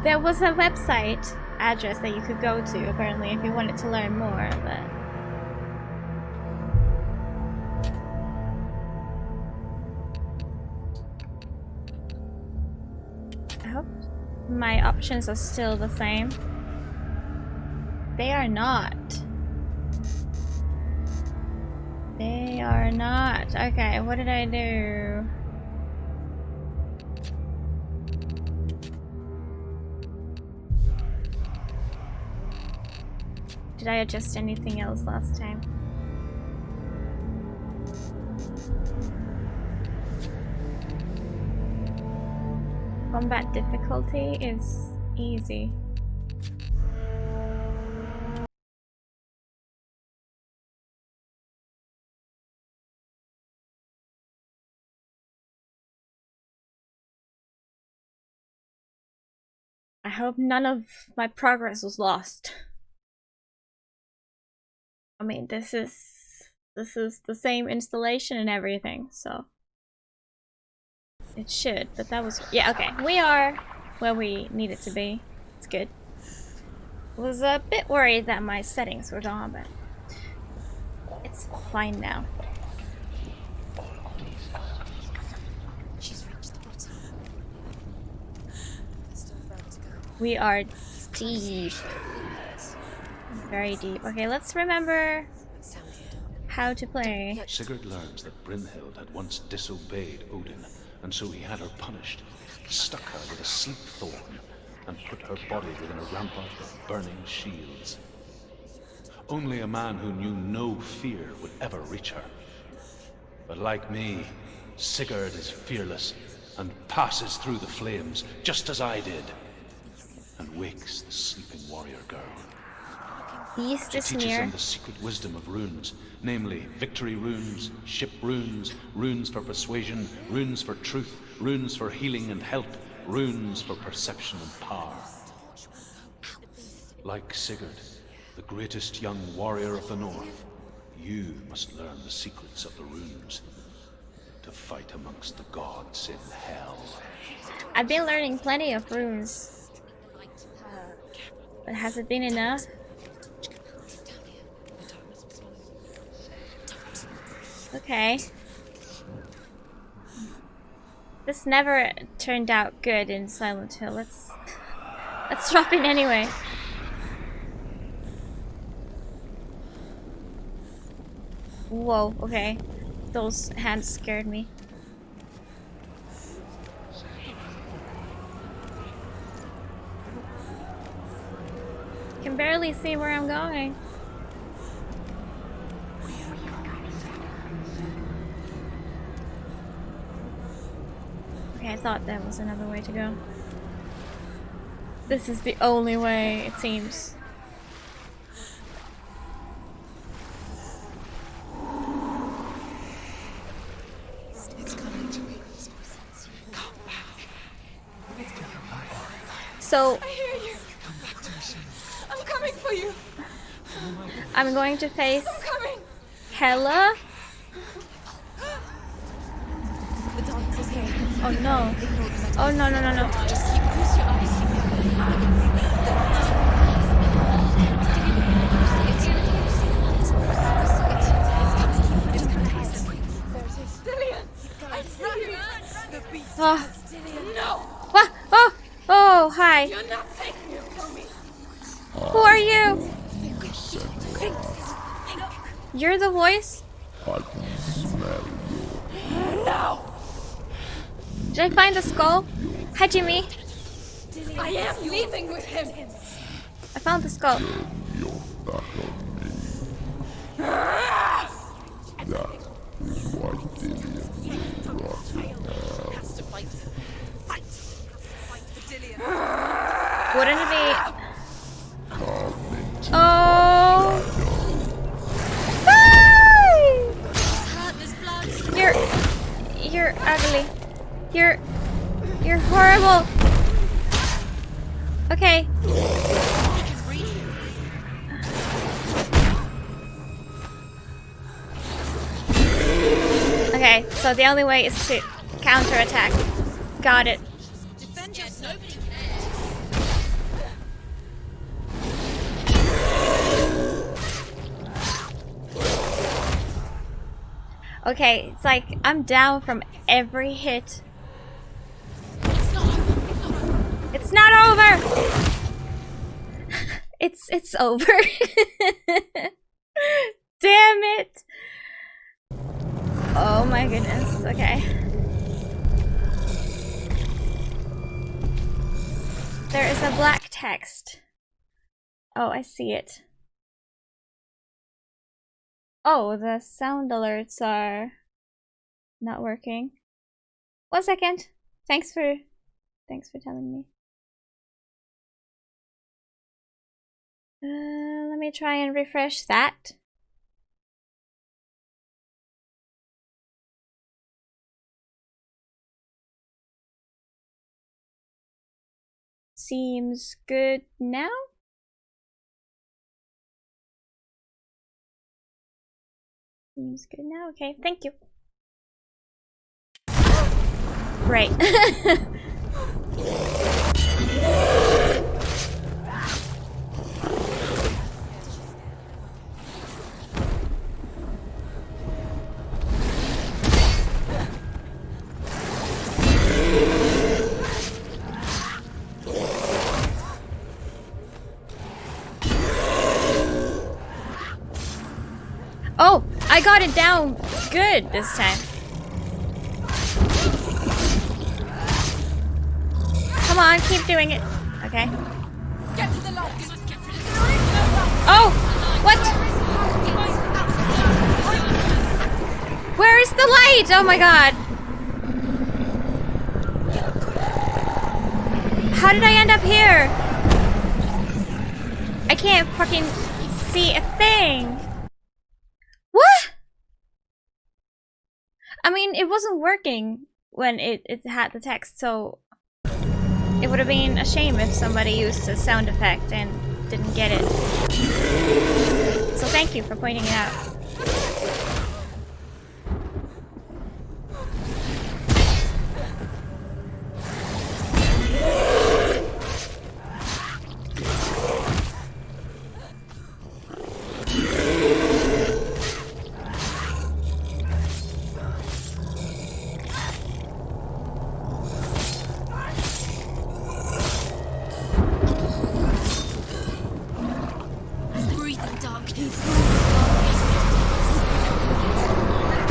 There was a website address that you could go to, apparently, if you wanted to learn more, but... I hope my options are still the same. They are not. They are not. Okay, what did I do? Did I adjust anything else last time? Combat difficulty is easy. I hope none of my progress was lost. I mean, this is the same installation and everything, so it should, but that was, yeah, okay. We are where we needed to be. It's good. Was a bit worried that my settings were gone, but it's fine now. We are deep. Very deep. Okay, let's remember how to play. Sigurd learns that Brynhild had once disobeyed Odin, and so he had her punished, stuck her with a sleep thorn, and put her body within a rampart of burning shields. Only a man who knew no fear would ever reach her. But like me, Sigurd is fearless and passes through the flames, just as I did, and wakes the sleeping warrior girl. Beast is She teaches near. them the secret wisdom of runes, namely victory runes, ship runes, runes for persuasion, runes for truth, runes for healing and help, runes for perception and power. Like Sigurd, the greatest young warrior of the North, you must learn the secrets of the runes to fight amongst the gods in hell. I've been learning plenty of runes, but has it been enough? Okay. This never turned out good in Silent Hill. Let's drop in anyway. Whoa, okay. Those hands scared me. Can barely see where I'm going. Okay, I thought there was another way to go. This is the only way, it seems. It's coming to me. Come back. So I hear you. Come back to me, Senua. I'm coming for you. I'm going to face I'm coming. Hela. The dance is here. Oh no. Oh no no no no. Just close your eyes. Dillian, I see you. The beast. Oh. No, What? Oh. Oh, hi. you're not taking it from me. Who are you? You're the voice? No, Did I find the skull? Hi, Jimmy. I am leaving with him. I found the skull. Wouldn't it be? Oh! You're ugly. You're horrible. Okay. Okay, so the only way is to counterattack. Got it. Okay, it's like I'm down from every hit. It's not over. It's not over! It's over. Damn it! Oh my goodness, okay. There is a black text. Oh, I see it. Oh, the sound alerts are not working. 1 second. Thanks for telling me. Let me try and refresh that. Seems good now? Seems good now. Okay, thank you. Great. Oh, I got it down good this time. Come on, keep doing it. Okay. Get to the light. Oh, what? Where is the light? Oh my god. How did I end up here? I can't fucking see a thing. What? I mean, it wasn't working when it had the text, so it would have been a shame if somebody used a sound effect and didn't get it. So thank you for pointing it out.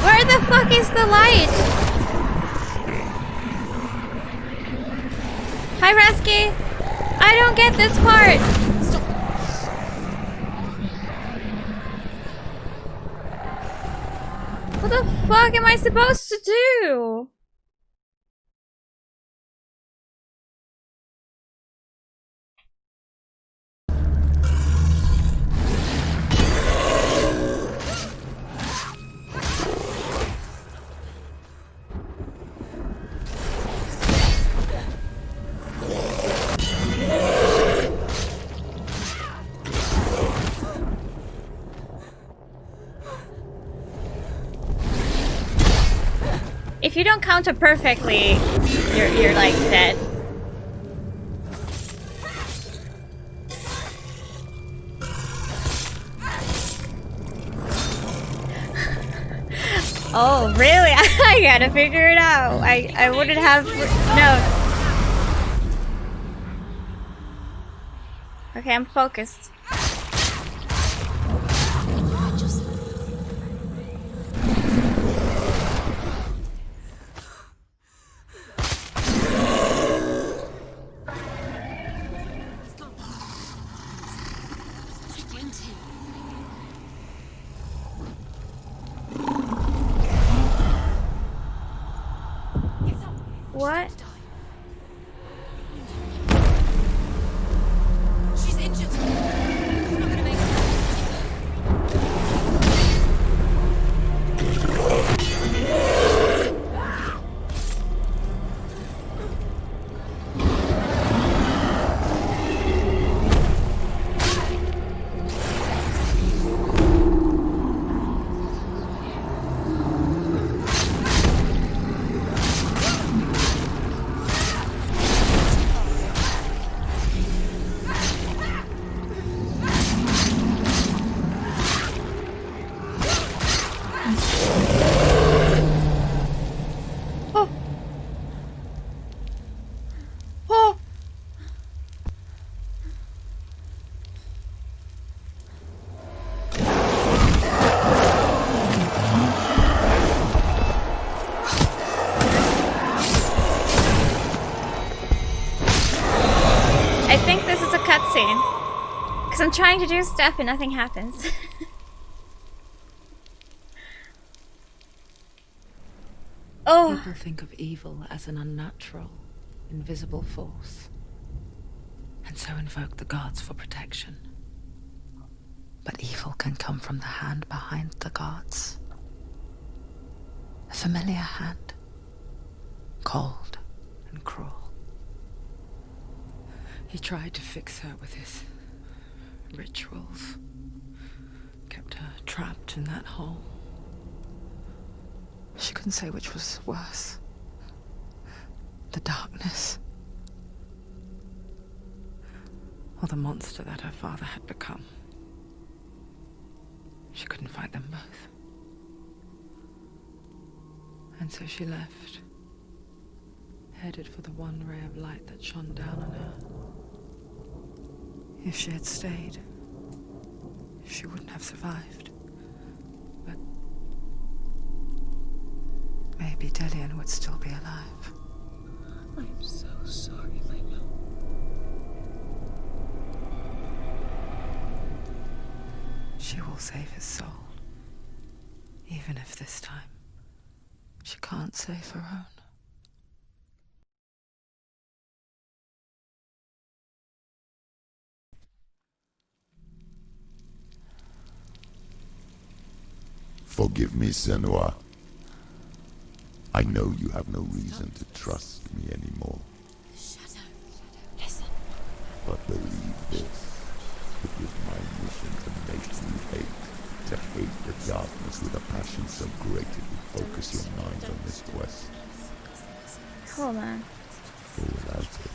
Where the fuck is the light? Hi, Rasky. I don't get this part. What the fuck am I supposed to do? If you don't counter perfectly, you're like dead. Oh, really? I gotta figure it out. I wouldn't have no. Okay, I'm focused. What? She's injured. I think this is a cutscene. Because I'm trying to do stuff and nothing happens. Oh. People think of evil as an unnatural, invisible force, and so invoke the gods for protection. But evil can come from the hand behind the gods. A familiar hand, cold and cruel. He tried to fix her with his rituals, kept her trapped in that hole. She couldn't say which was worse. The darkness, or the monster that her father had become. She couldn't fight them both. And so she left, headed for the one ray of light that shone down on her. If she had stayed, she wouldn't have survived. But maybe Dillian would still be alive. I'm so sorry, my love. She will save his soul. Even if this time she can't save her own. Forgive me, Senua. I know you have no reason to trust me anymore. Shadow, listen. But believe this. It was my mission to make you hate. To hate the darkness with a passion so great it would focus your mind on this quest. Hold on. For without it,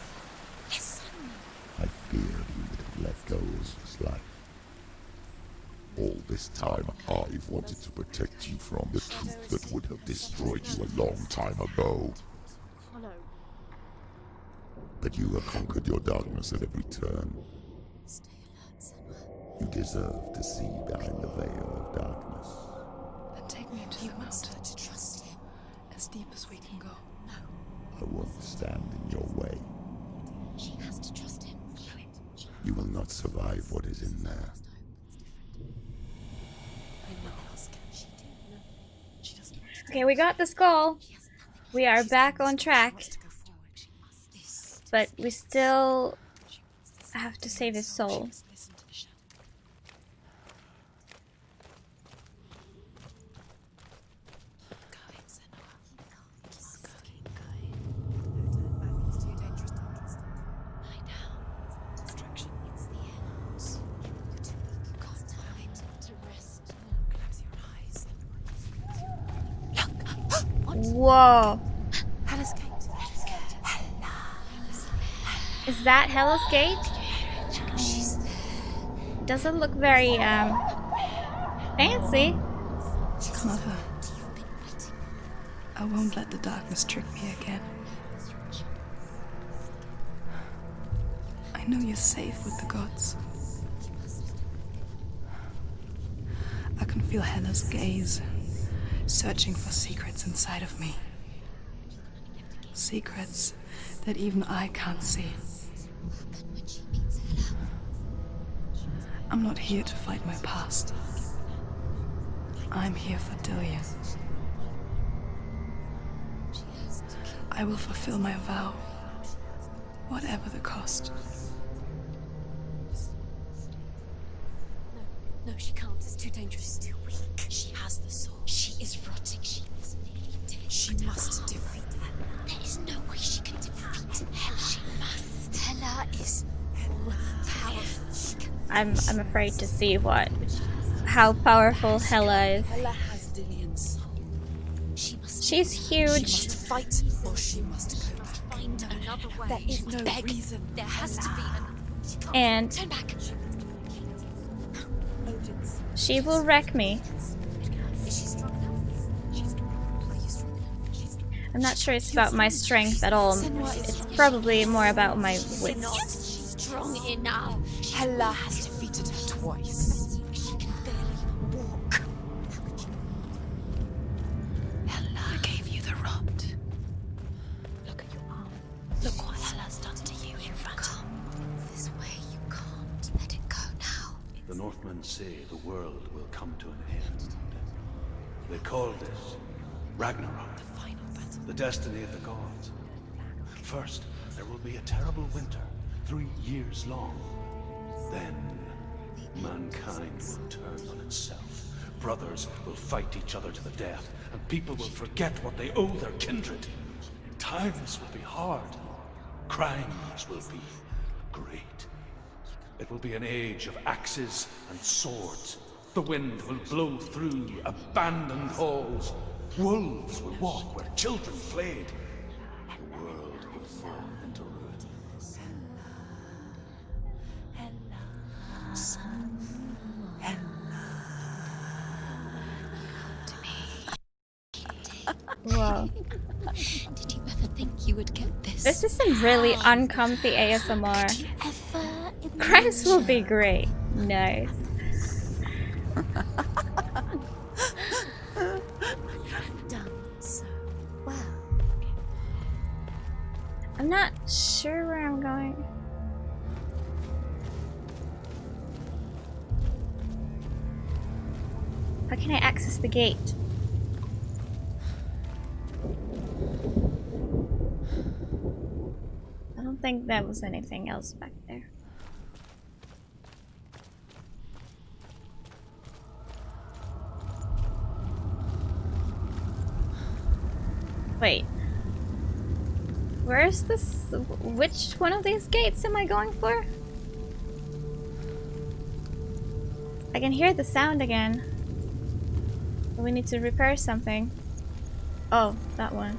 I feared you would have let go of this life. All this time, I've wanted to protect you from the truth that would have destroyed you a long time ago. But you have conquered your darkness at every turn. You deserve to see behind the veil of darkness. Then take me into the mountain. To trust him. As deep as we can go. No. I won't stand in your way. She has to trust him. You will not survive what is in there. Okay, we got the skull. We are back on track. But we still have to save his soul. Whoa. Hella's Gate. Is that Hella's Gate? Doesn't look very, fancy. Mother, I won't let the darkness trick me again. I know you're safe with the gods. I can feel Hella's gaze, searching for secrets inside of me. Secrets that even I can't see. I'm not here to fight my past. I'm here for Dillian. I will fulfill my vow, whatever the cost. No, she can't. It's too dangerous. She's too weak. She has the sword. She is rotting. She is nearly dead. She must defeat her. There is no way she can defeat Hella. She must. Hella is powerful. I'm afraid to see how powerful Hella is. Hella has Dillian's soul. She's huge. She must fight, or she must go. Find another way. There is no reason. There has to be another. And Turn back. she will wreck me. Is she strong enough? She's strong enough. Are you strong enough? I'm not sure it's about my strength at all. It's probably more about my wits. Strong enough. Hella has defeated her twice. She can barely walk. Hella gave you the rot. Look at your arm. Look what Hella's done to you in front. Come Northmen say the world will come to an end. They call this Ragnarok, the destiny of the gods. First, there will be a terrible winter, 3 years long. Then, mankind will turn on itself. Brothers will fight each other to the death, and people will forget what they owe their kindred. Times will be hard. Crimes will be great. It will be an age of axes and swords. The wind will blow through abandoned halls. Wolves will walk where children played. The world will fall into ruin. Whoa. Did you ever think you would get this? This is some really uncomfy ASMR. Did you ever Crimes will be great. Nice. done so well? I'm not sure where I'm going. How can I access the gate? I don't think there was anything else back there. Wait. Where's this? Which one of these gates am I going for? I can hear the sound again. We need to repair something. Oh, that one.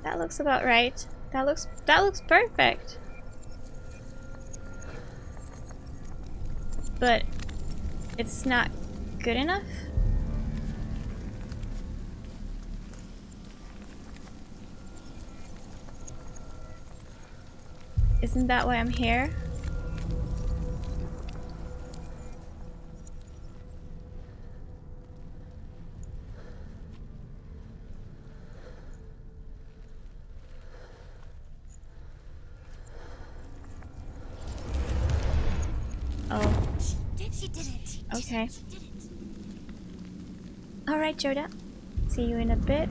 That looks about right. That looks perfect. But it's not good enough. Isn't that why I'm here? Oh. She did it. Okay. She did it. Alright, Joda. See you in a bit.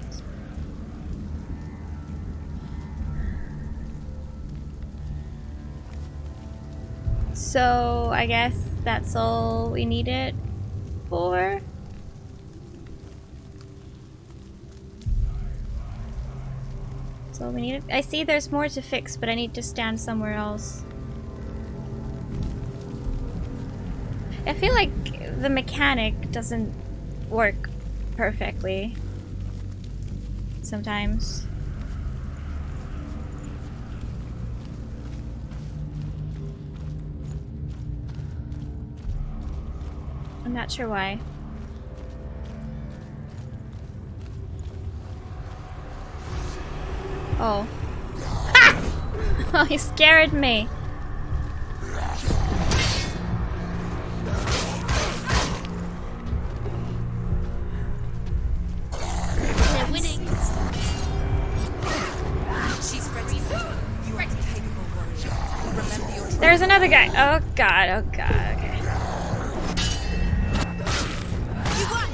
So, I guess that's all we needed for. That's all we needed. I see there's more to fix, but I need to stand somewhere else. I feel like the mechanic doesn't work perfectly sometimes. I'm not sure why. Oh. Ah! Oh, he scared me. They're winning. She's ready. You are capable warrior. Remember your There's another guy. Oh god, oh god, okay. You won.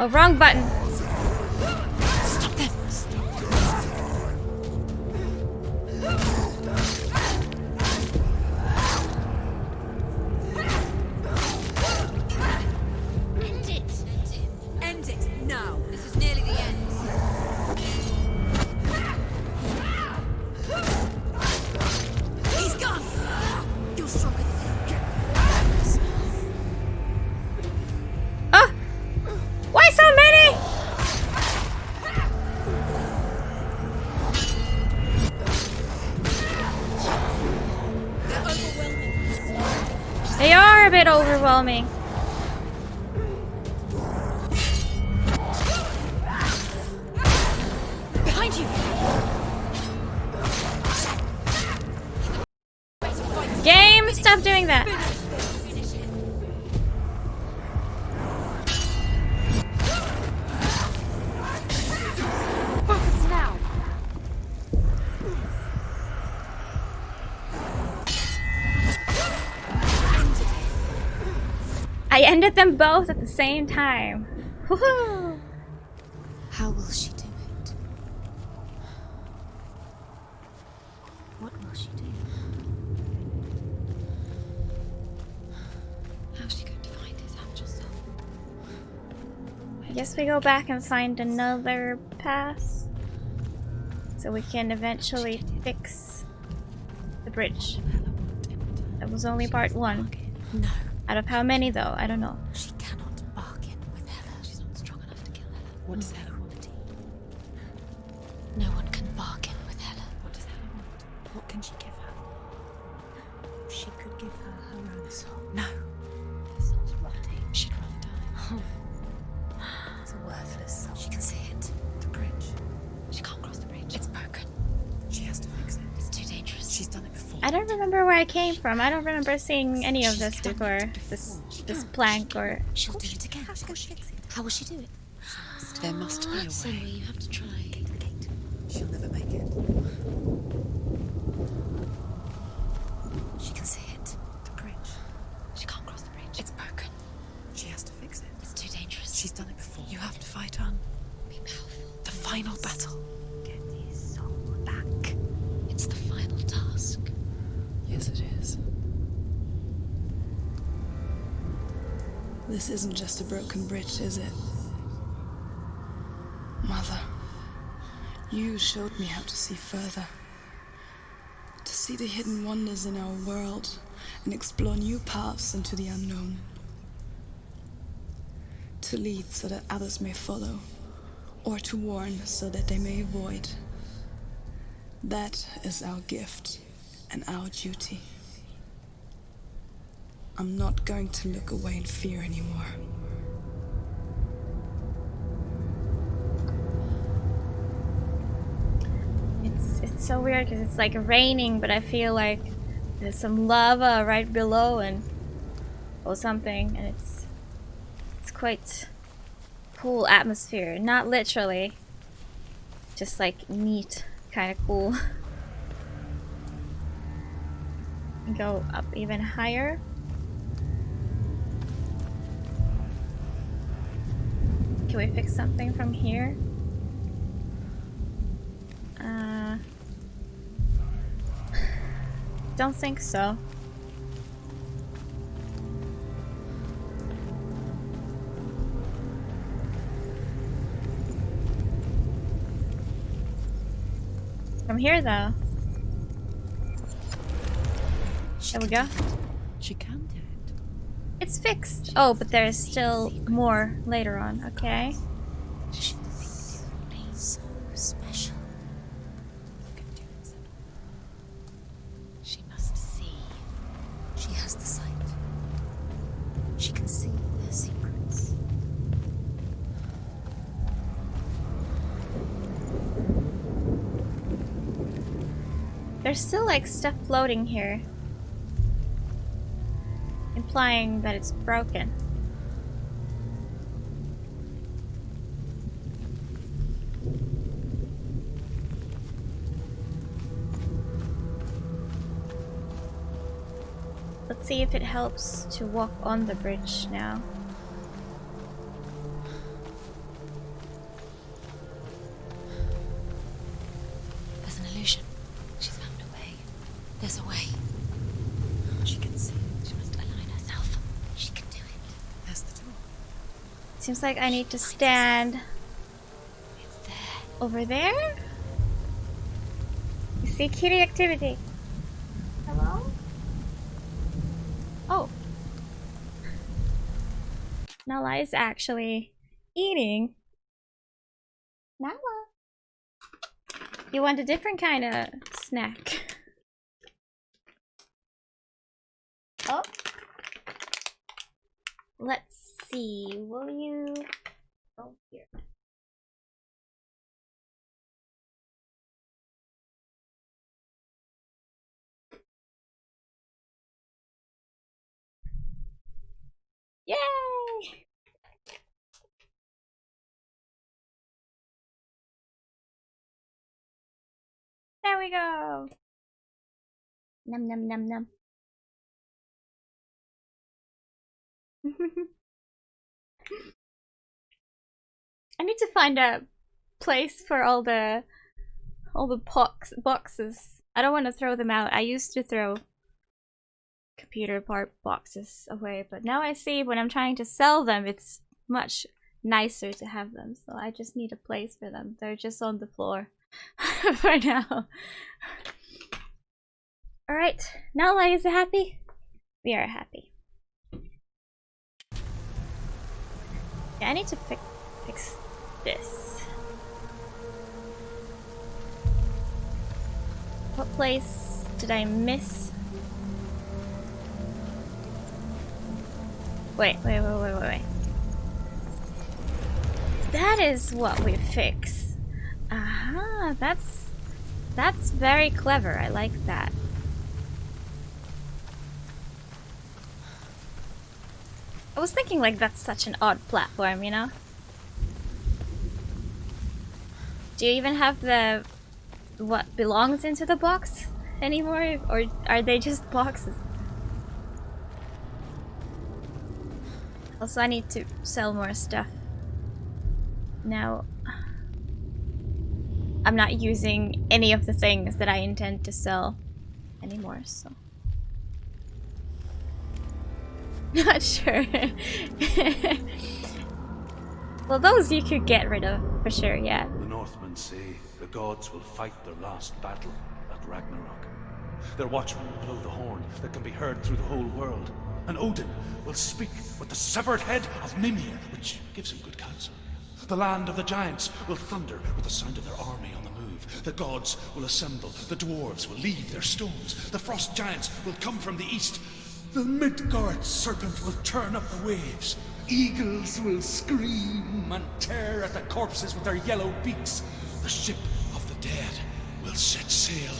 Oh, wrong button. Stop them. End it. End it now. This is nearly the end. He's gone. You're stronger than him. Oh! Why so many? They're overwhelming. They are a bit overwhelming. Behind you. stop doing that? Focus now. I ended them both at the same time. Woohoo! How will she do it? What will she do? How's she going to find his angel soul? I guess we go back and find another pass so we can eventually fix the bridge. That was only part 1. No, Out of how many though? I don't know. she cannot bargain with Hela. She's not strong enough to kill Hela. What is Hela quality? No one can bargain with Hela. What does Hela want? What can she give her? She could give her her own soul. No. Her soul's rotting. She'd rather die. It's a worthless soul. She can see it. The bridge. She can't cross the bridge. It's broken. She has to fix it. It's too dangerous. She's done it before. I don't remember where I came from. I don't remember seeing any of this before. This plank or... She'll do it again. How will she do it? There must be a way. Senua, you have to try. Get to the gate. She'll never make it. She can see it. The bridge. She can't cross the bridge. It's broken. She has to fix it. It's too dangerous. She's done it before. You have to fight on. Be powerful. The final battle. Get his soul back. It's the final task. Yes, it is. This isn't just a broken bridge, is it? Mother, you showed me how to see further. To see the hidden wonders in our world and explore new paths into the unknown. To lead so that others may follow, or to warn so that they may avoid. That is our gift and our duty. I'm not going to look away in fear anymore. It's so weird because it's like raining, but I feel like there's some lava right below and or something, and it's quite cool atmosphere. Not literally, just like neat, kind of cool. Go up even higher. Can we fix something from here? Don't think so. From here though. There we go. She can do it. It's fixed. Oh, but there's still more later on. Okay. She's so special. She must see. She has the sight. She can see their secrets. There's still like stuff floating here, implying that it's broken. Let's see if it helps to walk on the bridge now. There's an illusion. She's found a way. There's a way. She can see. She must align herself. She can do it. There's the door. Seems like I need to stand It's there. over there. You see kitty activity. Hello? Oh. Nala is actually eating. Nala. You want a different kind of snack? Oh. Let's see. Will you... Oh, here. Yay! There we go! Num num num num. I need to find a place for all the boxes. I don't want to throw them out. I used to throw computer part boxes away, but now I see when I'm trying to sell them, it's much nicer to have them. So I just need a place for them. They're just on the floor for now. Alright, now is it happy? We are happy. Yeah, I need to fix this. What place did I miss? Wait. That is what we fix. Aha, that's very clever. I like that. I was thinking like that's such an odd platform, you know? Do you even have the what belongs into the box anymore, or are they just boxes? Also, I need to sell more stuff. Now, I'm not using any of the things that I intend to sell anymore, so. Not sure. Well, those you could get rid of, for sure, yeah. The Northmen say the gods will fight their last battle at Ragnarok. Their watchmen will blow the horn that can be heard through the whole world. And Odin will speak with the severed head of Mimir, which gives him good counsel. The land of the giants will thunder with the sound of their army on the move. The gods will assemble. The dwarves will leave their stones. The frost giants will come from the east. The Midgard serpent will turn up the waves. Eagles will scream and tear at the corpses with their yellow beaks. The ship of the dead will set sail.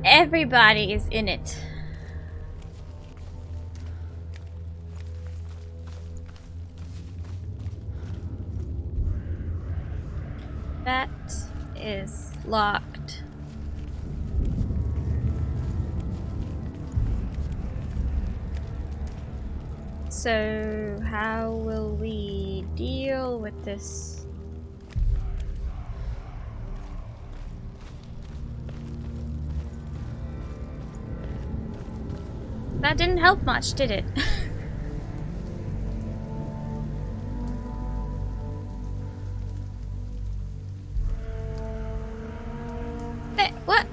Everybody is in it. That is locked. So, how will we deal with this? That didn't help much, did it? Hey, what?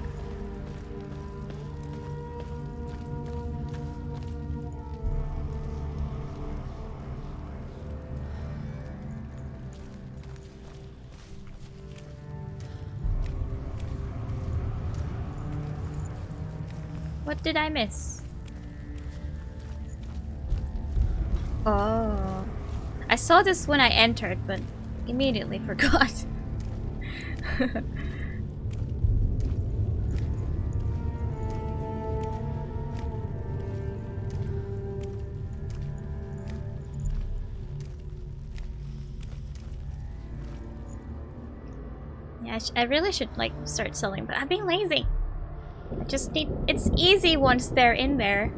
What did I miss? Oh. I saw this when I entered, but immediately forgot. Yeah, I really should like start selling, but I'm being lazy. I just need... It's easy once they're in there.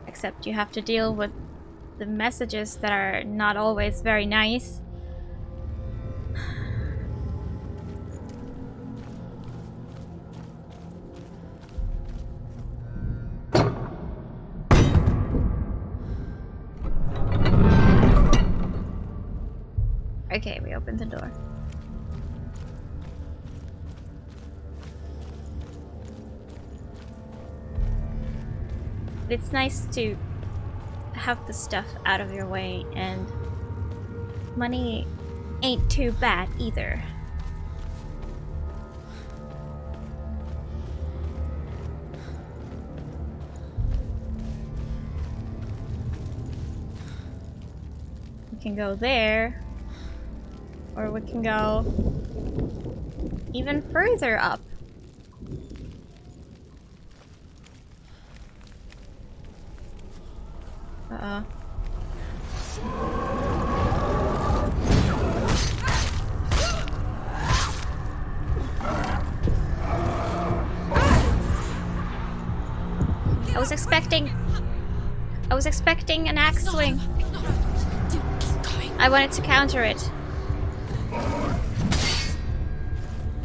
Except you have to deal with the messages that are not always very nice. Okay, we opened the door. It's nice to have the stuff out of your way, and money ain't too bad either. We can go there, or we can go even further up. Uh-oh. I was expecting an axe swing. I wanted to counter it.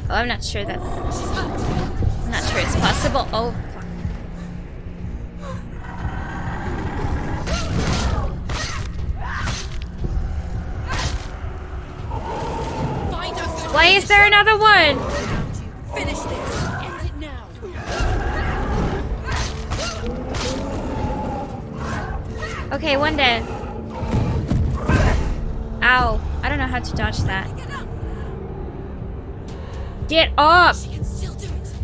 Oh, I'm not sure that's... I'm not sure it's possible. Oh, fuck. Why is there another one? Finish this. End it now. Okay, one dead. Ow. I don't know how to dodge that. Get up! She can still do it.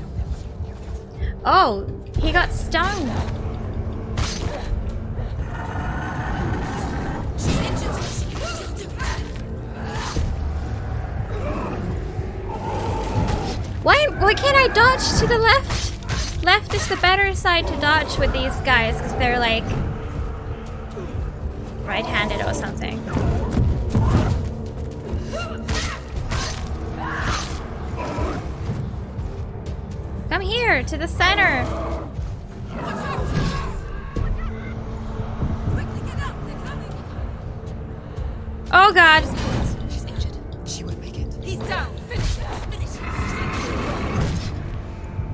Oh, he got stung. She's injured. She can still do it. Why can't I dodge to the left? Left is the better side to dodge with these guys because they're like right-handed or something. Come here to the center. Quickly get up. They're coming. Oh god. She's injured. She won't make it. He's down. Finish it. Finish it.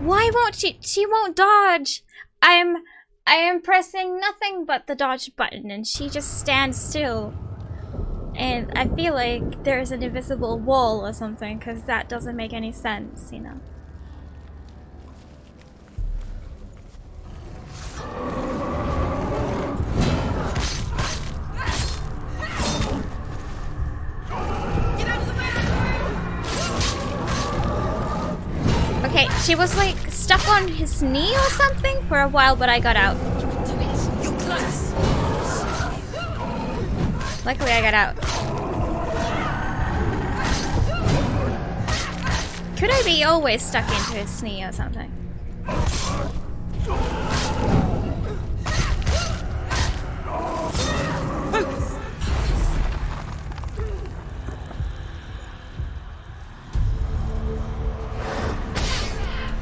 Why won't she? She won't dodge. I am pressing nothing but the dodge button and she just stands still. And I feel like there's an invisible wall or something because that doesn't make any sense, you know. Okay, she was like stuck on his knee or something for a while, but I got out. Do it. You're close. Luckily, I got out. Could I be always stuck into his knee or something?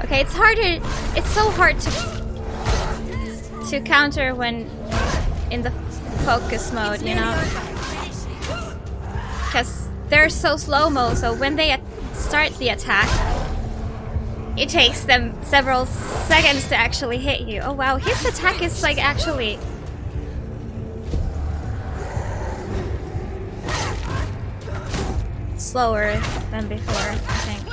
Okay, it's so hard to counter when in the focus mode, you know? Because they're so slow-mo, so when they start the attack, it takes them several seconds to actually hit you. Oh wow, his attack is like actually... slower than before, I think.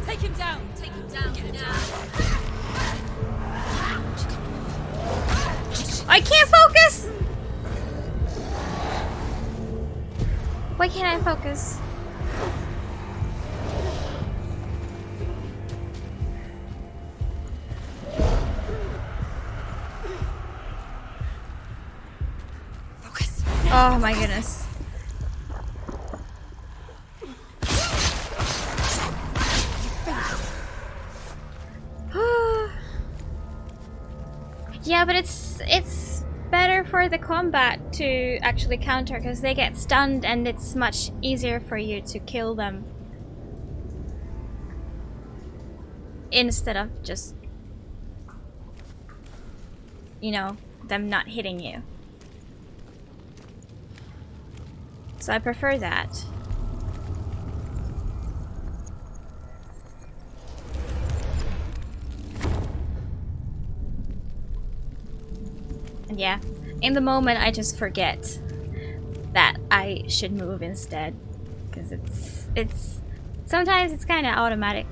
Take him down. Take him down. Get him down. I can't focus! Why can't I focus? Focus. Oh my goodness. Yeah, but it's better for the combat to actually counter because they get stunned and it's much easier for you to kill them instead of just, you know, them not hitting you. So I prefer that. And yeah, in the moment I just forget that I should move instead, because it's sometimes it's kind of automatic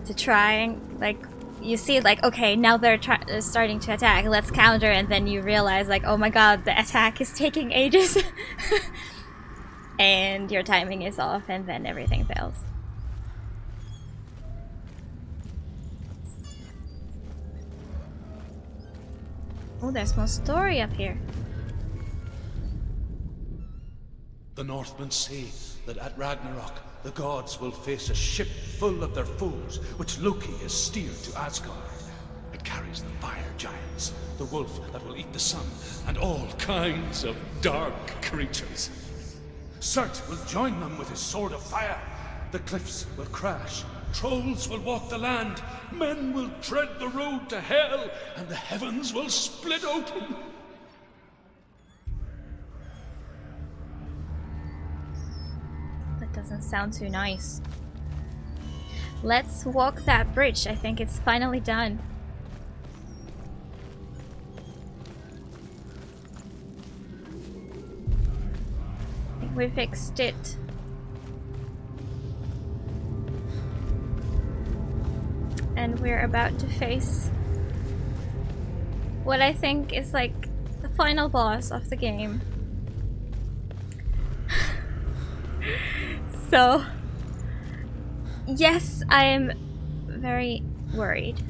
to try and like you see like, okay, now they're starting to attack, let's counter, and then you realize like, oh my god, the attack is taking ages and your timing is off and then everything fails. Oh, there's more story up here. The Northmen say that at Ragnarok, the gods will face a ship full of their foes, which Loki has steered to Asgard. It carries the fire giants, the wolf that will eat the sun, and all kinds of dark creatures. Surt will join them with his sword of fire. The cliffs will crash, trolls will walk the land, men will tread the road to hell, and the heavens will split open. That doesn't sound too nice. Let's walk that bridge. I think it's finally done. I think we fixed it. And we're about to face what I think is like the final boss of the game. So, yes, I am very worried.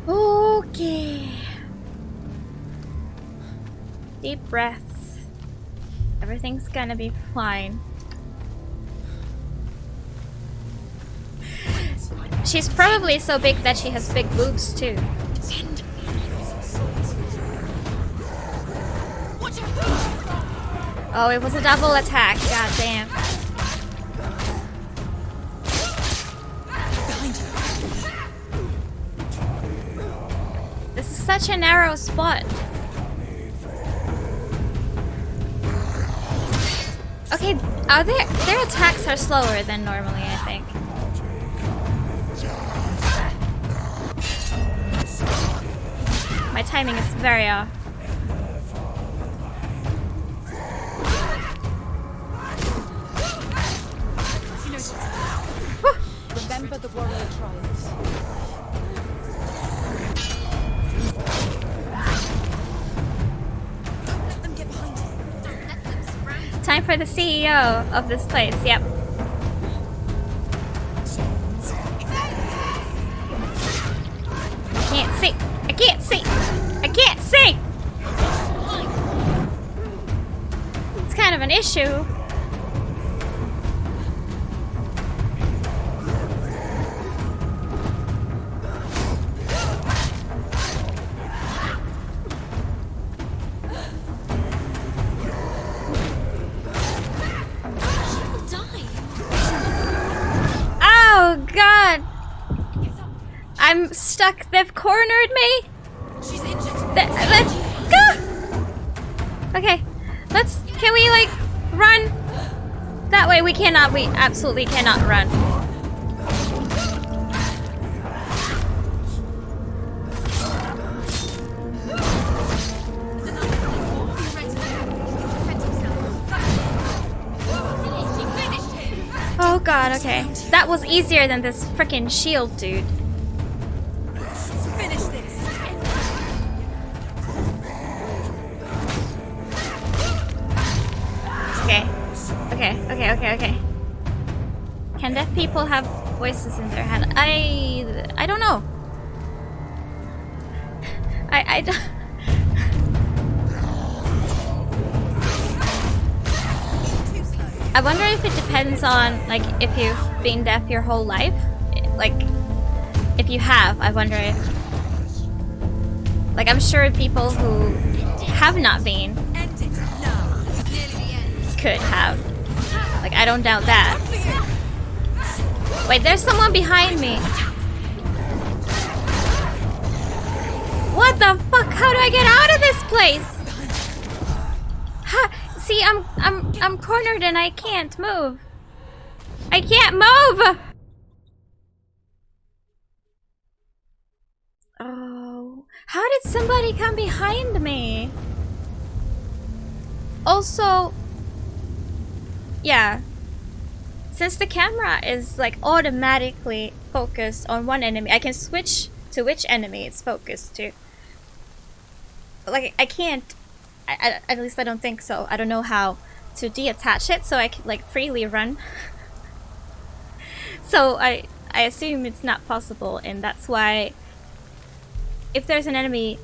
Okay. Deep breaths. Everything's gonna be fine. She's probably so big that she has big boobs too. Oh, it was a double attack. God damn. This is such a narrow spot. Okay, their attacks are slower than normally, I think. My timing is very off. Remember the warrior trials. Don't let them get behind you. Don't let them surround. Time for the CEO of this place, yep. I can't see! I can't see! I can't see! It's kind of an issue. Oh god! I'm stuck. They've cornered me. She's injured. Let's go. Okay, can we like run? That way we cannot. We absolutely cannot run. Oh god, okay. That was easier than this freaking shield, dude. Finish this. Okay. Can deaf people have voices in their head? I don't know. I don't. I wonder if it depends on, like, if you've been deaf your whole life. Like, if you have, I wonder if... Like, I'm sure people who have not been could have. Like, I don't doubt that. Wait, there's someone behind me. What the fuck? How do I get out of this place? See, I'm cornered and I can't move. I can't move! Oh, how did somebody come behind me? Also, yeah, since the camera is like automatically focused on one enemy, I can switch to which enemy it's focused to. Like, I can't At least I don't think so. I don't know how to deattach it so I can like freely run. So I assume it's not possible, and that's why if there's an enemy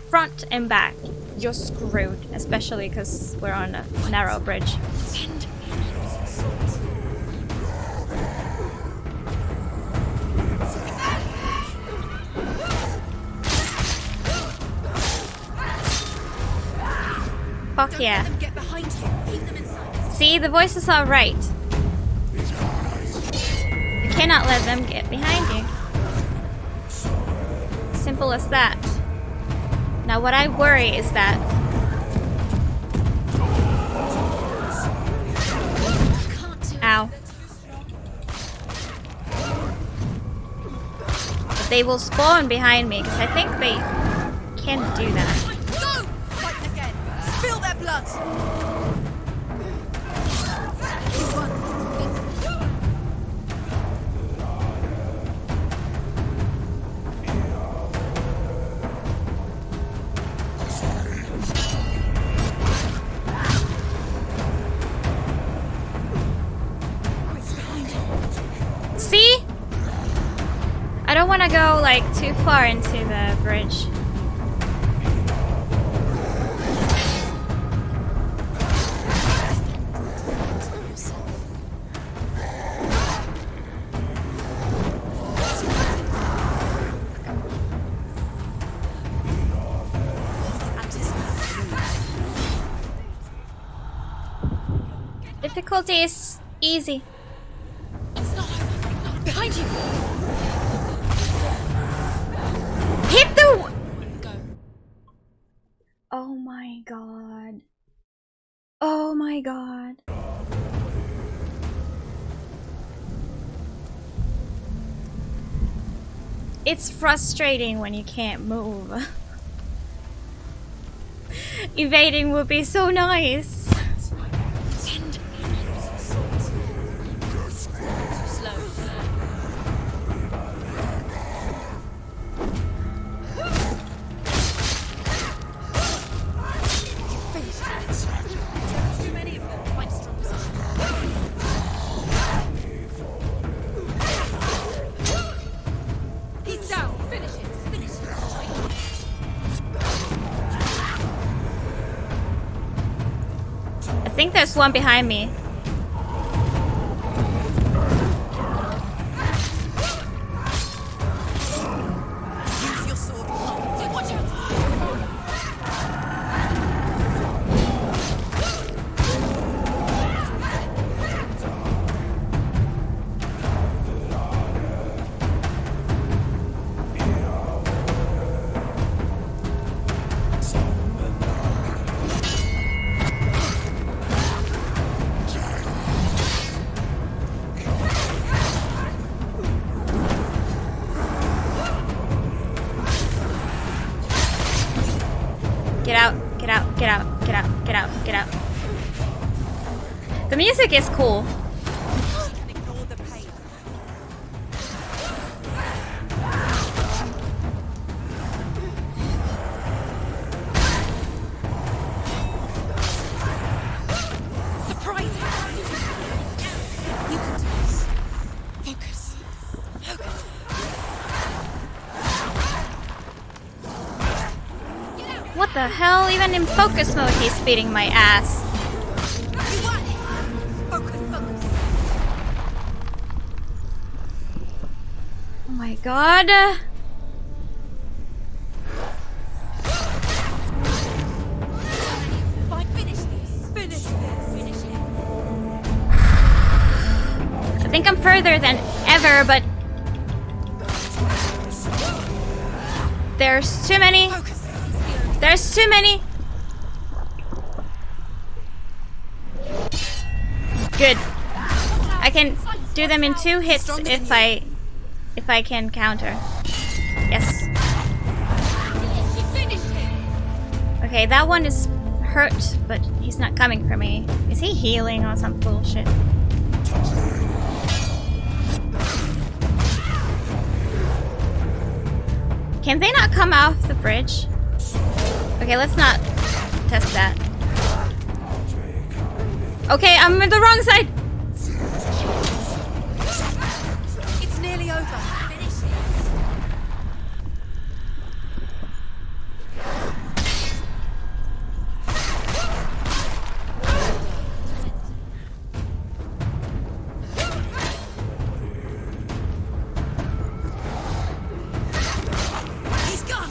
front and back, you're screwed, especially because we're on a narrow bridge. Fuck yeah. Get behind you. Keep them inside. See, the voices are right. You cannot let them get behind you. Simple as that. Now what I worry is that ow. But they will spawn behind me because I think they can do that. Go! Fight again. Spill their blood. See? I don't want to go like too far into the bridge. Difficulty is easy. It's not over. Behind you. Hit the. Go. Oh my god. Oh my god. It's frustrating when you can't move. Evading would be so nice. I think there's one behind me. Use your sword. Watch out. Get out, get out, get out, get out, get out, get out. The music is cool. She can ignore the pain. Surprise! You can do this. Focus. Focus. What the hell? Even in focus mode, he's beating my ass. You won it. Focus, focus. Oh my god. Finish this. Finish this. Finish it. I think I'm further than ever, but there's too many. Focus. There's too many. Good. I can do them in 2 hits if I can counter. Yes. Okay, that one is hurt, but he's not coming for me. Is he healing or some bullshit? Can they not come off the bridge? Okay, let's not test that. Okay, I'm on the wrong side. It's nearly over. Finish it. He's gone.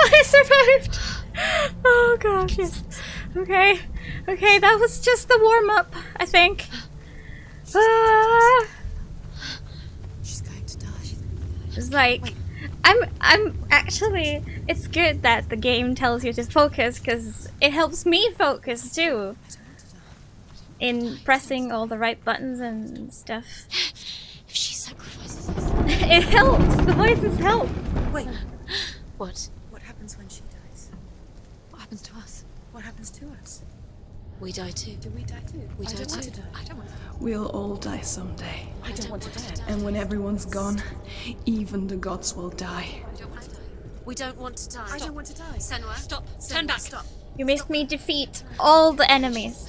I survived. Oh gosh, yes. Okay, okay, that was just the warm up, I think. She's going to die. It's like, I'm actually, it's good that the game tells you to focus because it helps me focus too. In pressing all the right buttons and stuff. If she sacrifices us. It helps, the voices help. Wait. What? What happens when she dies? What happens to us? What happens to us? We die too. Do we die too? We die too. I don't want to die. We'll all die someday. I don't want to die. And when everyone's gone, even the gods will die. I don't want to die. We don't want to die. I don't want to die. Senua, stop. Turn back. Stop. You made me defeat all the enemies.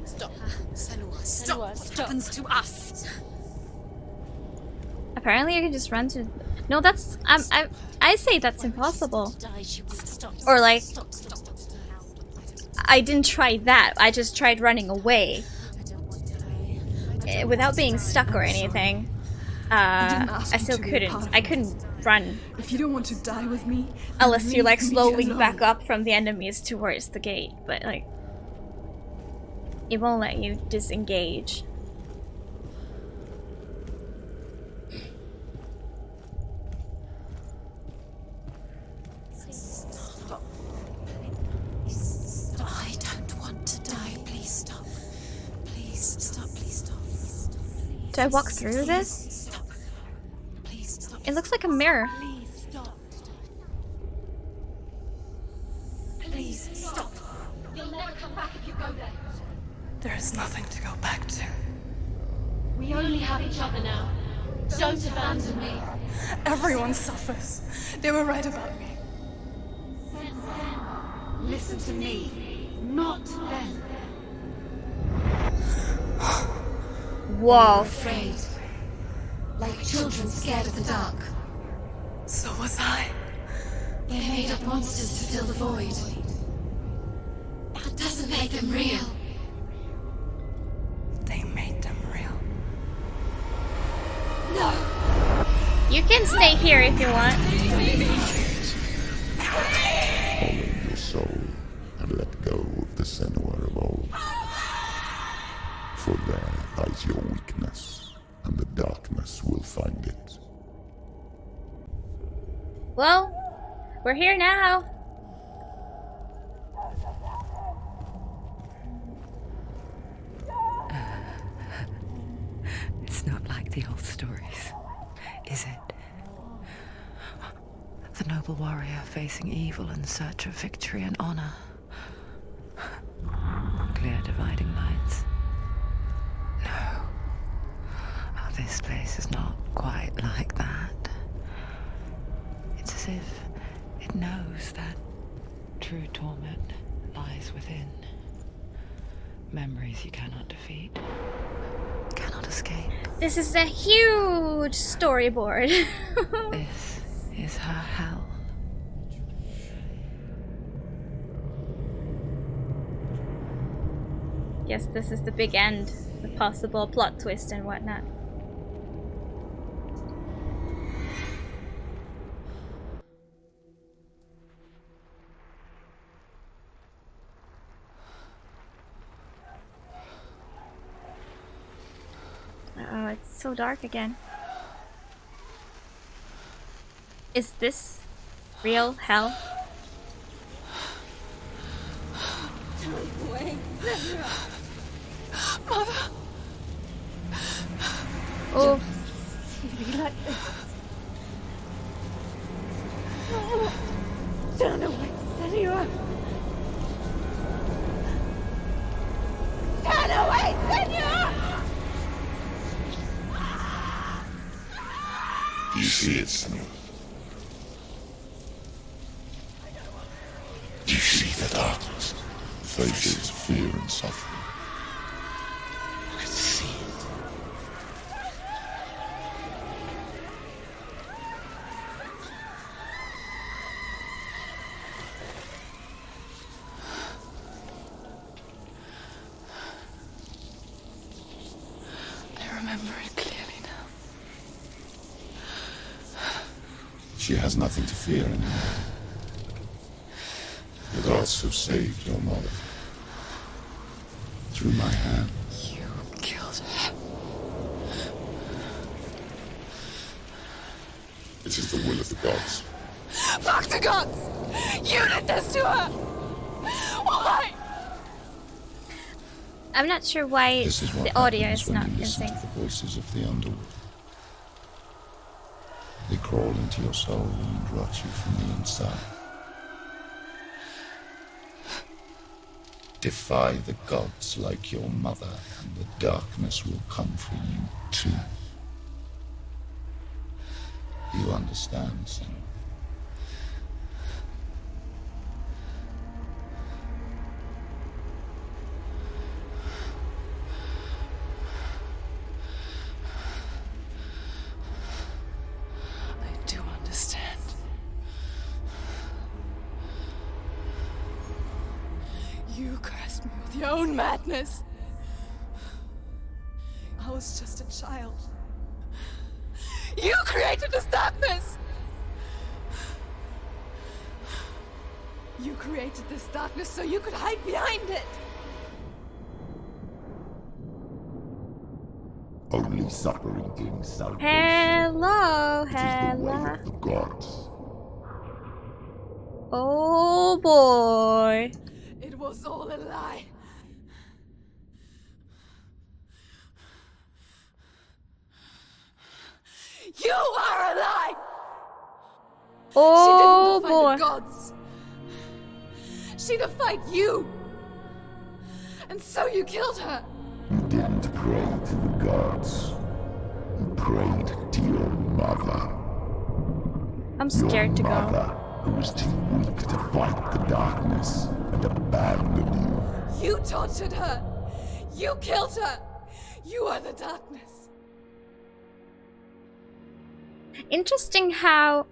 Stop. Senua, stop. What happens to us? Apparently you can just run to... No, that's... I say that's impossible. Die, she will stop. Or like... Stop. I didn't try that. I just tried running away. I don't want to die. Without being stuck or anything. I still couldn't. I couldn't run. If you don't want to die with me, Unless you like leave me slowly alone. back up from the enemies towards the gate. But like... It won't let you disengage. I don't want to die. Please stop. Please stop. Please stop. Do I walk through this? Stop. Please stop. It looks like a mirror. Please stop. Please stop. You'll never come back if you go there. There is nothing to go back to. We only have each other now. Don't abandon me. Everyone suffers. They were right about me. Listen to me, not them. Whoa. Afraid. Like children scared of the dark. So was I. They made up monsters to fill the void. That doesn't make them real. They made them real. No. You can stay here if you want. Follow your soul and let go of the Senua of old. For there lies your weakness, and the darkness will find it. Well, we're here now. It's not like the old stories, is it? The noble warrior facing evil in search of victory and honor. Clear dividing lines. No. Oh, this place is not quite like that. It's as if it knows that true torment lies within. Memories you cannot defeat, cannot escape. This is a huge storyboard. This is her hell. Yes, this is the big end. The possible plot twist and whatnot. Oh, it's so dark again. Is this real hell? Oh. Turn away, Senua! Turn away, Senua! Do you see it, Senua? Do you see the darkness? Faces of fear and suffering. I can see it. I remember it clearly now. She has nothing to fear anymore. The gods have saved your mother. Through my hand. You killed her. It is the will of the gods. Fuck the gods! You did this to her! Why? I'm not sure why This is what the audio happens is when not you in listen sync. to the voices of the underworld. They crawl into your soul and rot you from the inside. Defy the gods like your mother, and the darkness will come for you too. You understand, Senua? I do understand. You cursed me with your own madness. I was just a child. You created this darkness! You created this darkness so you could hide behind it! Only suffering brings salvation. Hello, It is the way hello. of the gods. Oh boy. It was all a lie. You are a lie! Oh She didn't defy boy. the gods. She defied you. And so you killed her. You didn't pray to the gods. You prayed to your mother. I'm scared to Your go. mother, who was too weak to fight the darkness and abandoned you. You tortured her. You killed her. You are the darkness. Interesting how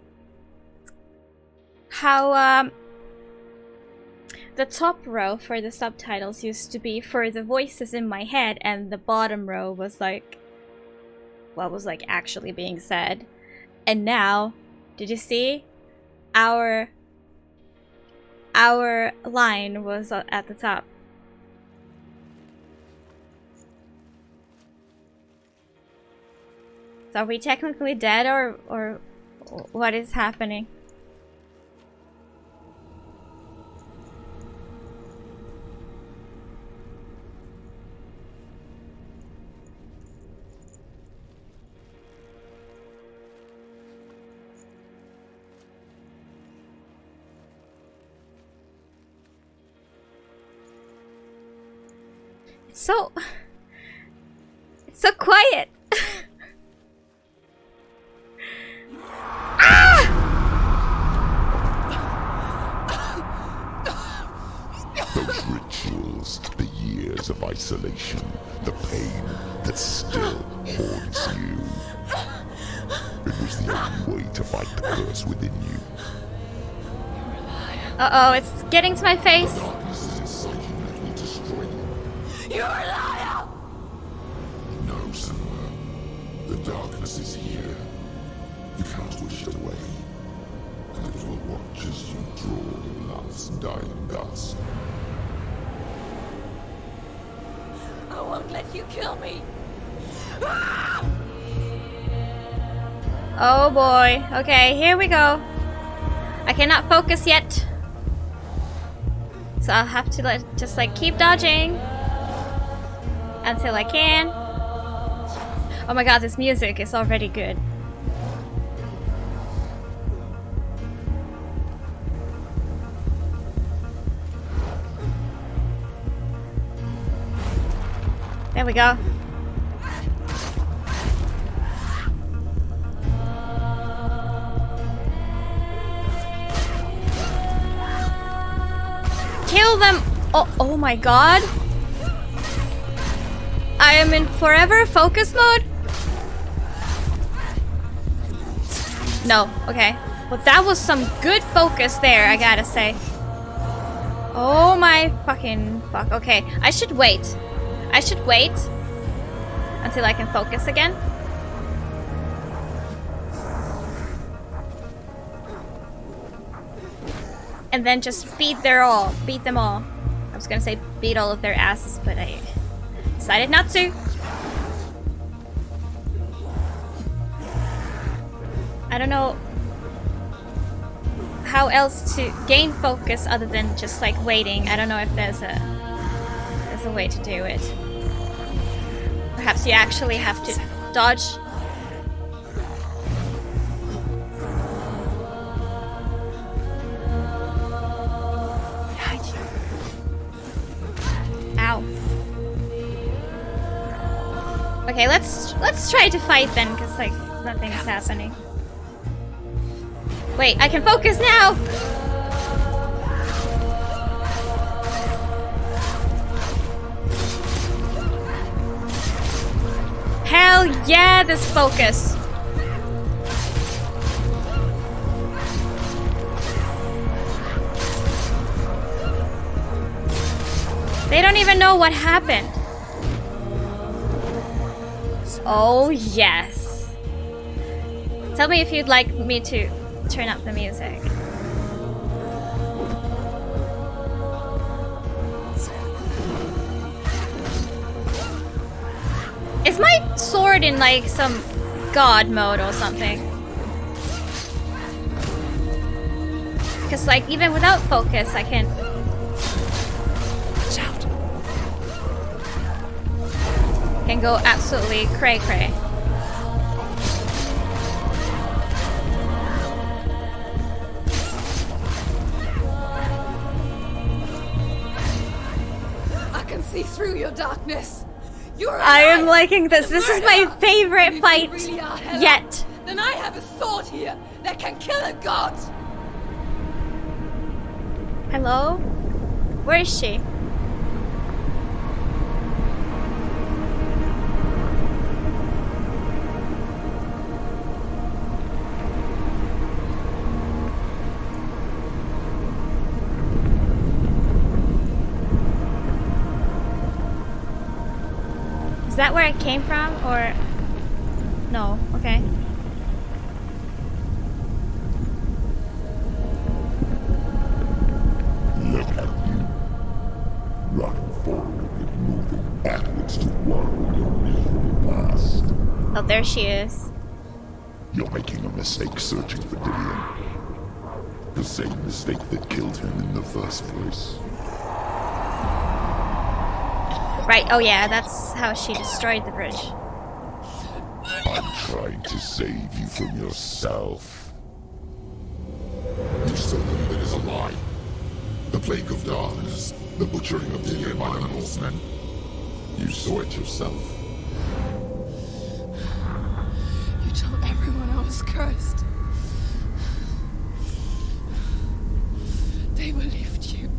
the top row for the subtitles used to be for the voices in my head, and the bottom row was like what was like actually being said. And now, did you see? Our line was at the top. So are we technically dead, or what is happening? It's so quiet. Those rituals, the years of isolation, the pain that still haunts you. It was the only way to fight the curse within you. Uh-oh, it's getting to my face. Darkness is inside you and it will destroy you. You're a liar! No, Senua. The darkness is here. You can't wish it away. And it will watch as you draw your last dying gasp. I won't let you kill me. Oh boy. Okay, here we go. I cannot focus yet. So I'll have to just like keep dodging until I can. Oh my god, this music is already good. There we go. Kill them! Oh my god. I am in forever focus mode? No, okay. Well, that was some good focus there, I gotta say. Oh my fucking fuck. Okay, I should wait. I should wait until I can focus again. And then just beat them all. I was gonna say beat all of their asses, but I decided not to. I don't know how else to gain focus other than just like waiting. I don't know if there's a way to do it. Perhaps you actually have to dodge. Ow. Okay, let's try to fight then, because like nothing's happening. Wait, I can focus now! Hell yeah, this focus! They don't even know what happened. Oh yes. Tell me if you'd like me to turn up the music. Is my sword in like some god mode or something? Because like even without focus I can... Shout. Can go absolutely cray cray. See through your darkness. I am liking this. This is my favorite fight yet. Then I have a sword here that can kill a god. Hello? Where is she? Is that where I came from, or... No, okay. Look at you. Running forward and moving backwards to wallow your miserable past. Oh, there she is. You're making a mistake searching for Dillian. The same mistake that killed him in the first place. Right, oh yeah, that's how she destroyed the bridge. I'm trying to save you from yourself. You saw them that is a lie. The plague of darkness, the butchering of Dillian by the Northmen. You saw it yourself. You told everyone I was cursed. They believed you.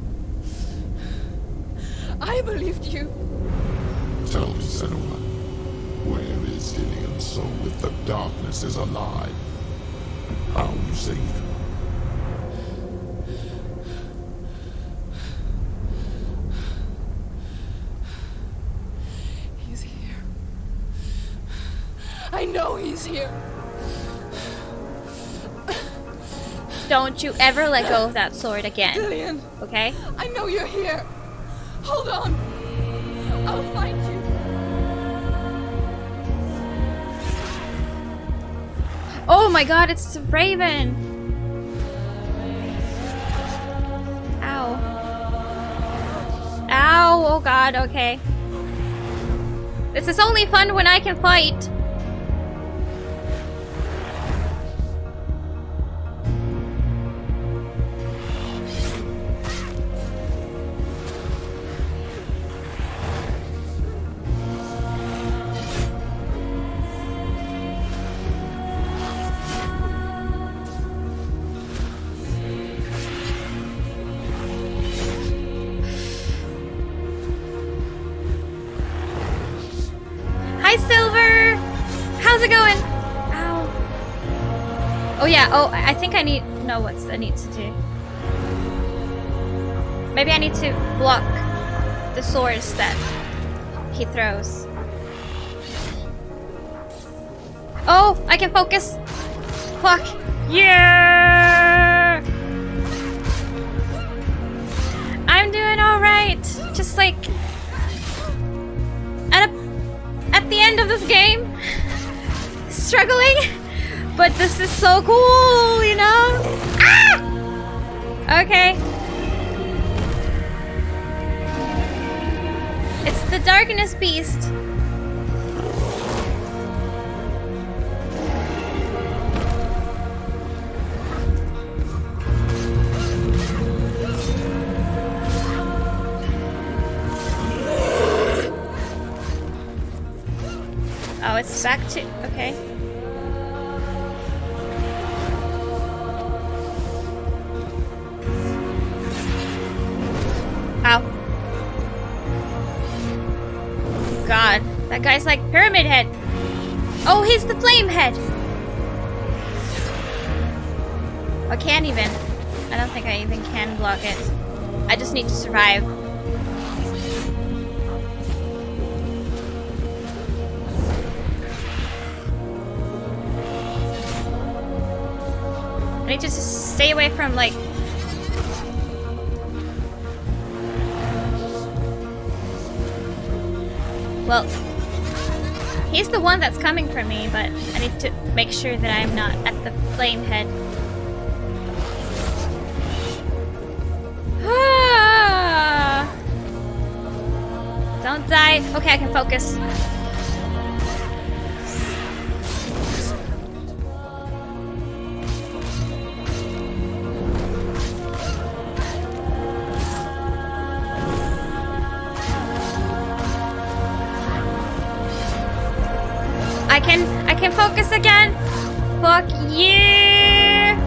I believed you. Tell me, Senua, where is Dillian's soul if the darkness is a lie? How you saved him? He's here. I know he's here. Don't you ever let go of that sword again. Dillian, Okay? I know you're here. Hold on. I'll find you. Oh my god, it's Raven! Ow. Ow, oh god, okay. This is only fun when I can fight. how's it going? Ow. Oh yeah, oh, I think I know what I need to do. Maybe I need to block the swords that he throws. Oh, I can focus. Fuck. Yeah! I'm doing alright. Just like at the end of this game. Struggling. But this is so cool, you know? Ah! Okay. It's the Darkness Beast. Oh, it's back to... okay. Ow. God, that guy's like Pyramid Head. Oh, he's the Flame Head. I can't even. I don't think I even can block it. I just need to survive. I need to just stay away from, like... Well, he's the one that's coming for me, but I need to make sure that I'm not at the flame head. Don't die. Okay, I can focus. I can focus again. Fuck yeah.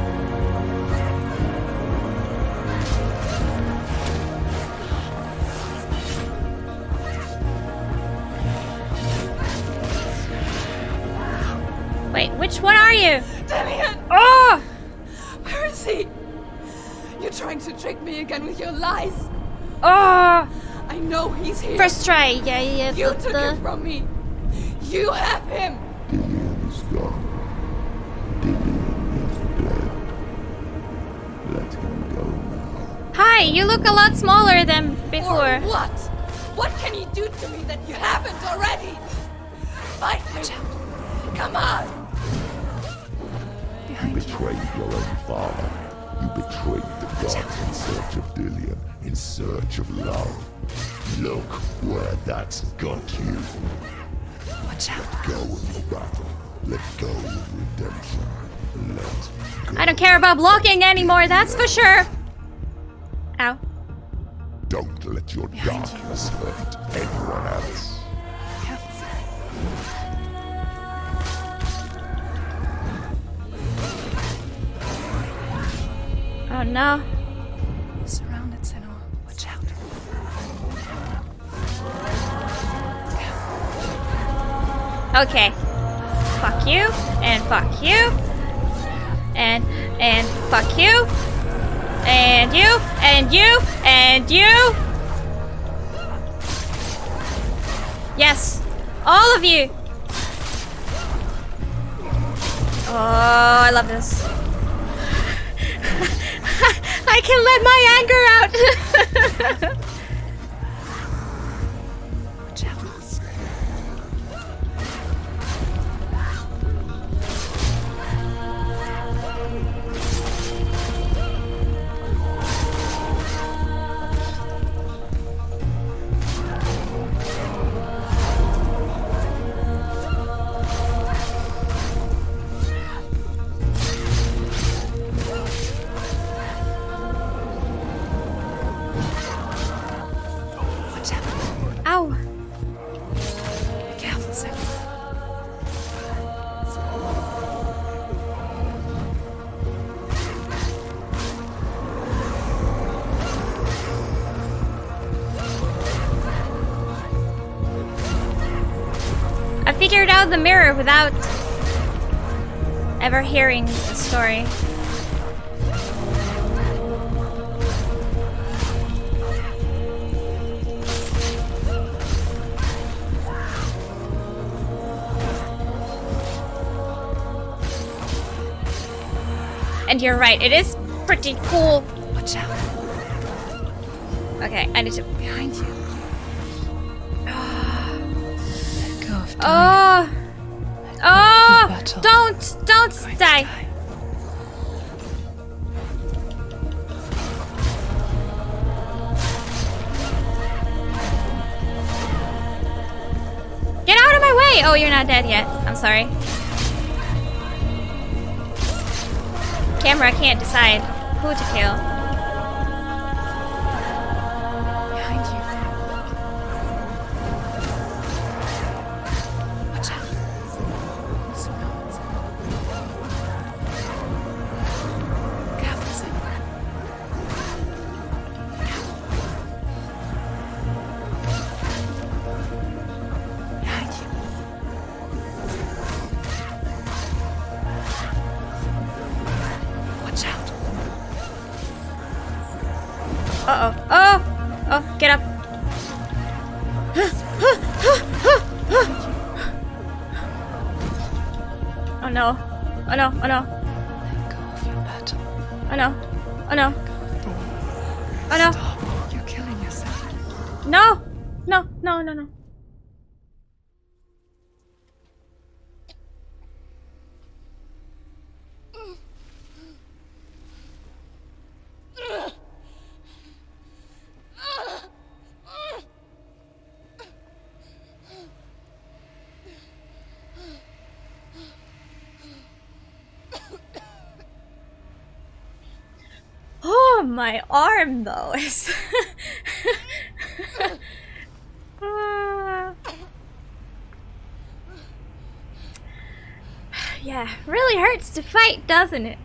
Wait, which one are you? Dillion! Oh! Where is he? You're trying to trick me again with your lies. Oh! I know he's here. First try. Yeah. You took him from me. You have him. Dillion is gone. Dillion is dead. Let him go now. Hi, you look a lot smaller than before. Or what? What can you do to me that you haven't already? Fight me. Come on. You betrayed your own father. You betrayed the gods in search of Dillion, in search of love. Look where that's got you. Watch out. Let go of the battle. Let go of redemption. Let go. I don't care about blocking anymore, that's for sure. Ow. Don't let your darkness hurt anyone else. Oh no. You're surrounded, Senua. Watch out. Okay. Fuck you, and fuck you, and fuck you, and you, and you, and you. Yes, all of you. Oh, I love this. I can let my anger out. Watch out. figured out the mirror without ever hearing the story. And you're right, it is pretty cool. Watch out. Okay, I need to. Behind you. Let go of Oh! Oh! battle. Don't Going to die. Get out of my way! Oh, you're not dead yet. I'm sorry. Camera can't decide who to kill. Behind you. Watch out. Some notes. Careful, Senua. Behind you. Watch out. Uh-oh. Oh! Oh, get up. Oh no. Oh no, oh no. Let go of your battle. Oh no. Oh no. Oh no. Stop. You're killing yourself. No! No, no, no, no. Oh, my arm though is Ah. Yeah, really hurts to fight, doesn't it?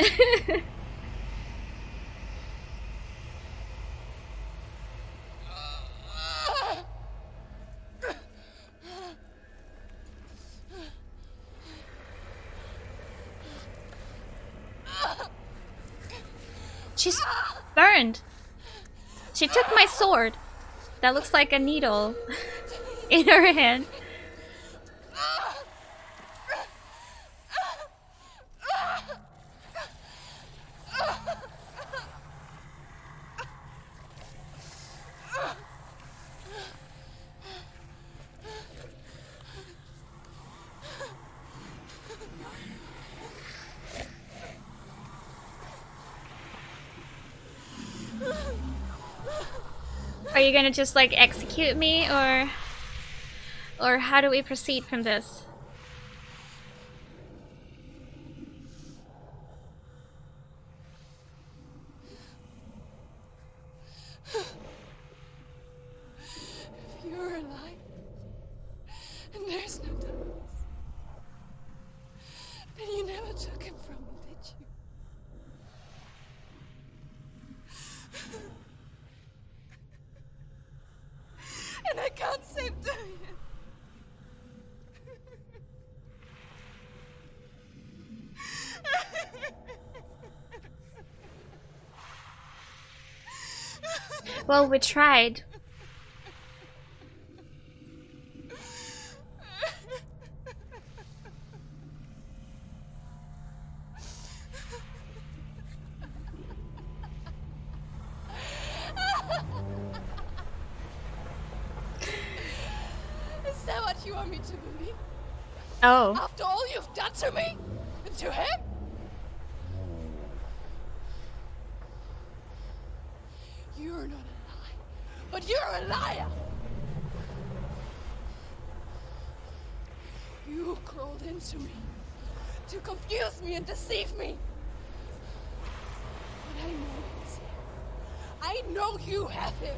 She's burned. She took my sword. That looks like a needle in her hand. Are you gonna just like execute me, or how do we proceed from this? If you're alive, and there's no darkness, then you never took him from me, did you? And I can't save Diane. Well, we tried. Is that what you want me to believe? Oh. After all you've done to me? And to him? You're not a lie, but you're a liar! You crawled into me to confuse me and deceive me. But I know it's him. I know you have him.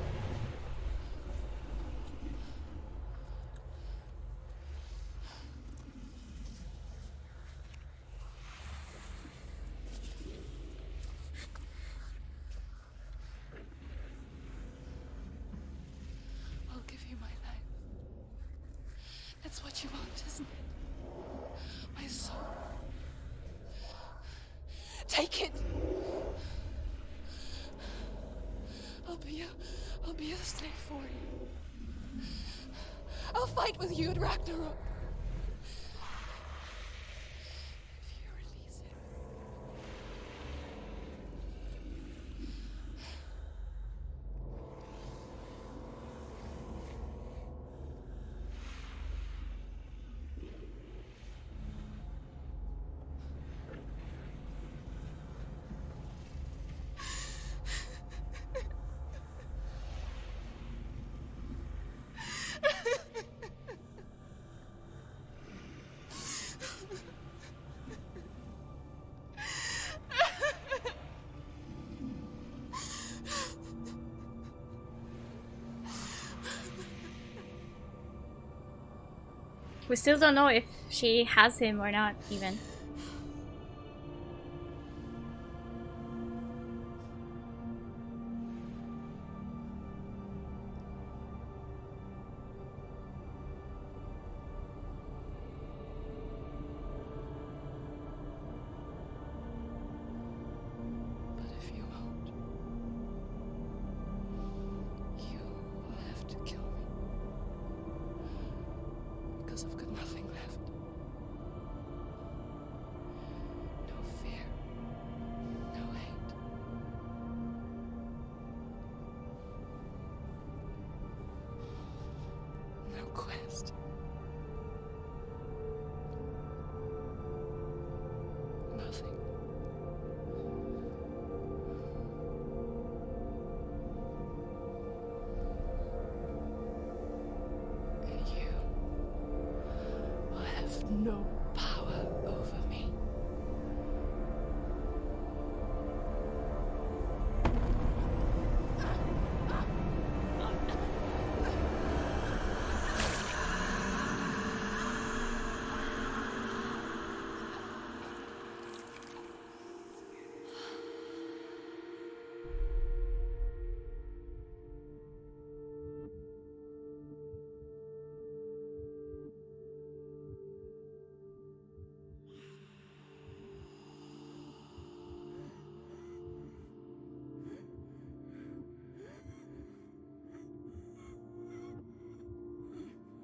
I'll give you my life. That's what you want, isn't it? Take it. I'll be a slave for you. I'll fight with you at Ragnarok. If you release him. We still don't know if she has him or not, even. But if you won't, you will have to kill me. Because I've got nothing left. No fear. No hate. No quest. Nothing. And you will have no power over me.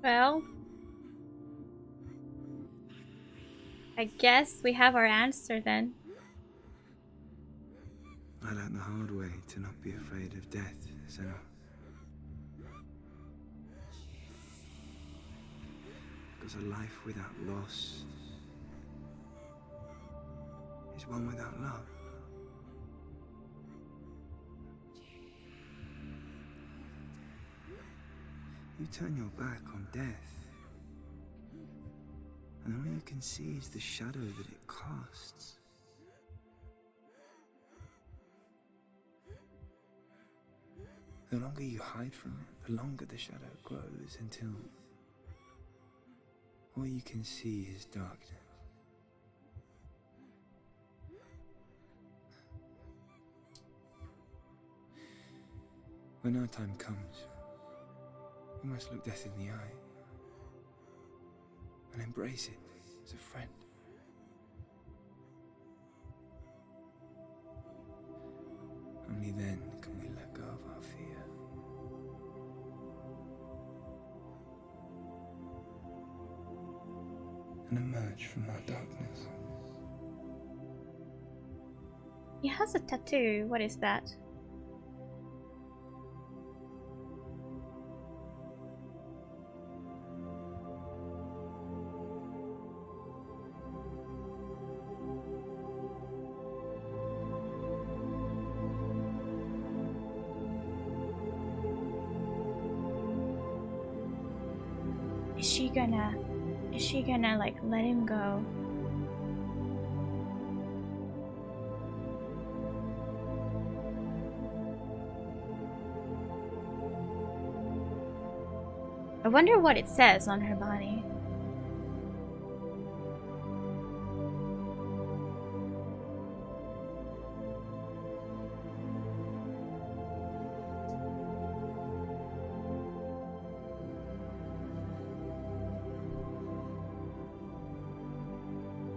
Well, I guess we have our answer then. I learned the hard way to not be afraid of death, Senua. Because a life without loss is one without love. You turn your back on death, and all you can see is the shadow that it casts. The longer you hide from it, the longer the shadow grows until all you can see is darkness. When our time comes, we must look death in the eye and embrace it as a friend. Only then can we let go of our fear. And emerge from our darkness. He has a tattoo. What is that? Is she gonna like let him go? I wonder what it says on her body.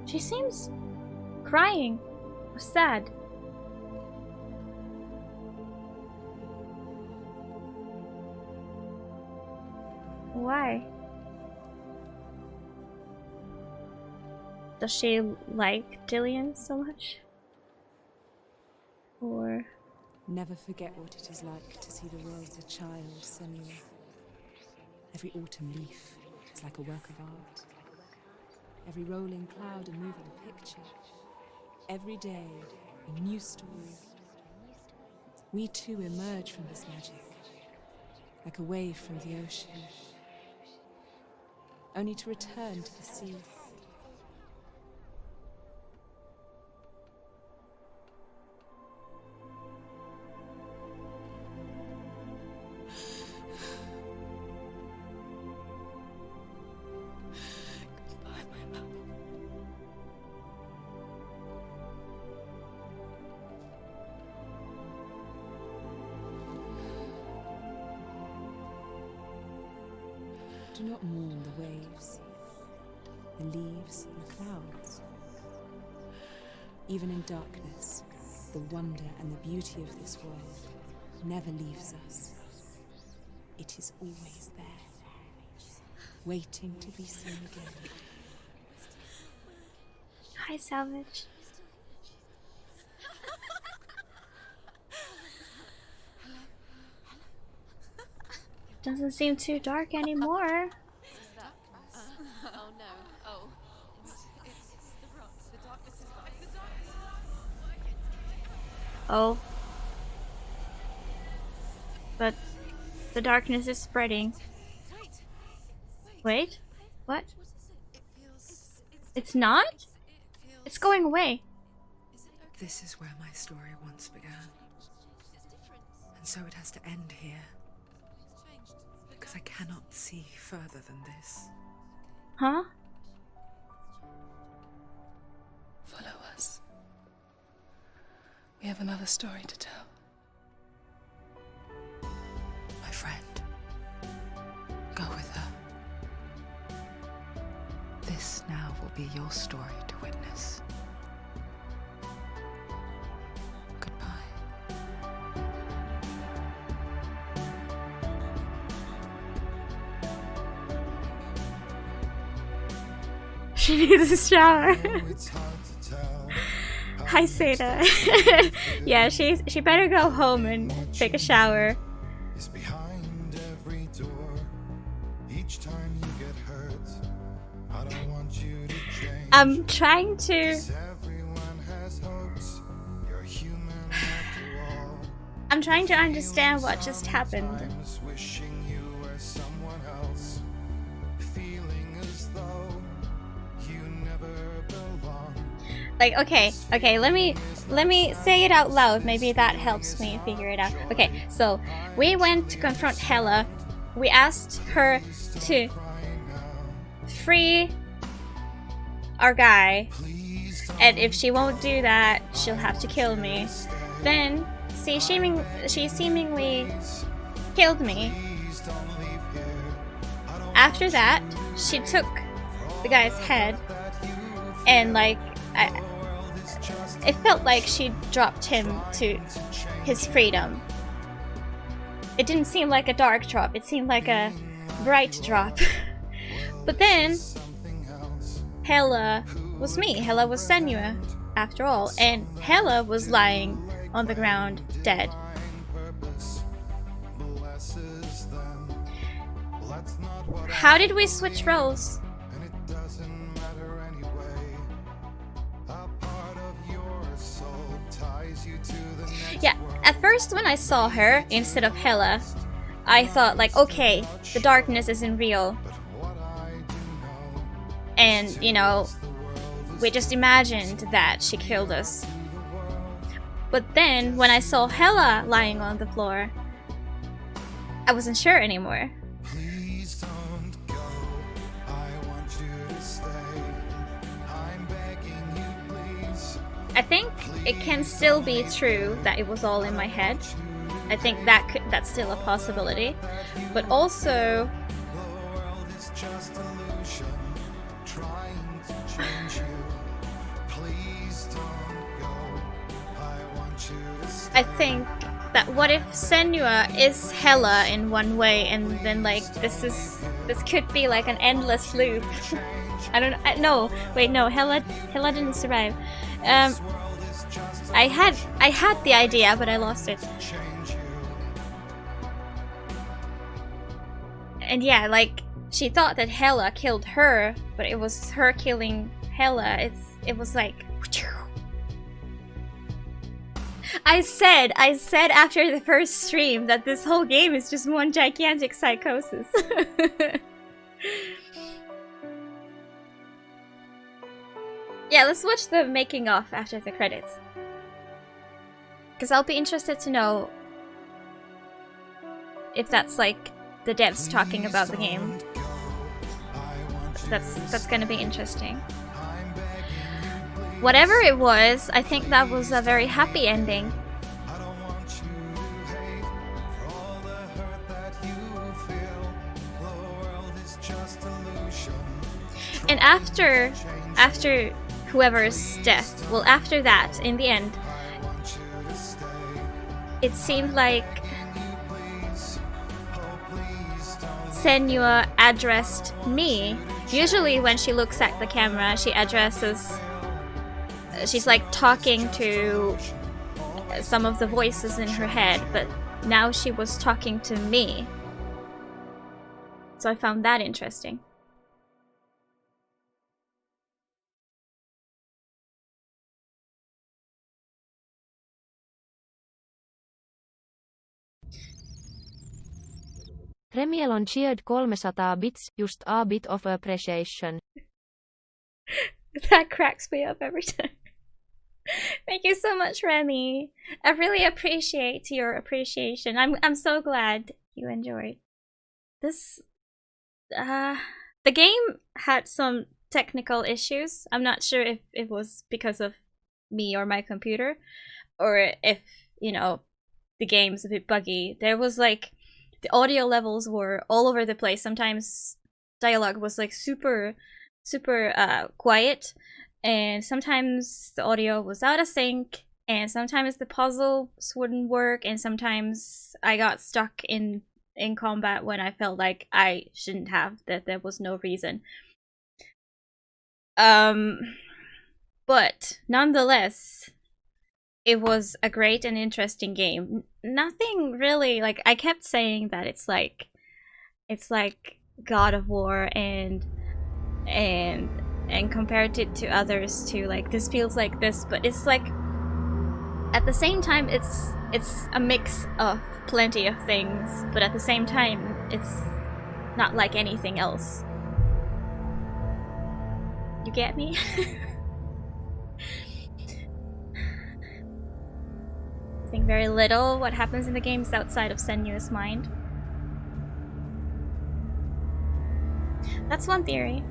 She seems crying. sad. Why? Does she like Dillian so much? Or... Never forget what it is like to see the world as a child, Senua. Every autumn leaf is like a work of art. Every rolling cloud a moving picture. Every day, a new story. We too emerge from this magic, like a wave from the ocean, only to return to the sea. Do not mourn the waves, the leaves, and the clouds. Even in darkness, the wonder and the beauty of this world never leaves us. It is always there, waiting to be seen again. Hi, Salvage. Doesn't seem too dark anymore. Oh no. Oh. It's the rot. The darkness is back. The darkness is Oh. But the darkness is spreading. Wait? What? It's not? It's going away. This is where my story once began. And so it has to end here. Because I cannot see further than this. Huh? Follow us. We have another story to tell. My friend, go with her. This now will be your story to witness. Goodbye. She needs a shower. Hi, Seda. Yeah, she better go home and take a shower. Is behind every door. Each time you get hurt, I don't want you to change. I'm trying to. 'Cause everyone has hopes. You're human after all. I'm trying to understand what just happened. Sometimes wishing you were someone else. Feeling as though you never belong. Like, okay, let me say it out loud. Maybe that helps me figure it out. Okay, so we went to confront Hela. We asked her to free our guy, and if she won't do that, she'll have to kill me. Then, she seemingly killed me. After that, she took the guy's head, and like, it felt like she dropped him to his freedom. It didn't seem like a dark drop, it seemed like a bright drop. But then, Hela was me. Hela was Senua, after all, and Hela was lying on the ground, dead. How did we switch roles? Yeah, at first when I saw her instead of Hela, I thought like, okay, the darkness isn't real. And, you know, we just imagined that she killed us. But then, when I saw Hela lying on the floor, I wasn't sure anymore. Please don't go. I want you to stay. I'm begging you, please. I think it can still be true that it was all in my head. I think that's still a possibility. But also, The world is just illusion, trying to change you. Please don't go. I think that what if Senua is Hella in one way, and then like this could be like an endless loop. I don't know. No, wait, no. Hella didn't survive. I had the idea, but I lost it. And yeah, like she thought that Hella killed her, but it was her killing Hella. It was like. I said after the first stream that this whole game is just one gigantic psychosis. Yeah, let's watch the making of after the credits. Because I'll be interested to know if that's like the devs talking about the game. That's gonna be interesting. Whatever it was, I think that was a very happy ending. And after whoever's death, well, after that, in the end, it seemed like Senua addressed me. Usually when she looks at the camera, she addresses... She's like talking to some of the voices in her head, but now she was talking to me. So I found that interesting. Remiel on cheered 300 bits, just a bit of appreciation. That cracks me up every time. Thank you so much, Remy. I really appreciate your appreciation. I'm so glad you enjoyed this. The game had some technical issues. I'm not sure if it was because of me or my computer, or if, you know, the game's a bit buggy. There was like, the audio levels were all over the place. Sometimes dialogue was like super quiet, and sometimes the audio was out of sync, and sometimes the puzzles wouldn't work, and sometimes I got stuck in combat when I felt like I shouldn't have, that there was no reason. But nonetheless, it was a great and interesting game. Nothing really, like, I kept saying that it's like God of War and compared it to others too, like this feels like this, but it's like at the same time it's a mix of plenty of things, but at the same time it's not like anything else. You get me? I think very little what happens in the game is outside of Senua's mind. That's one theory.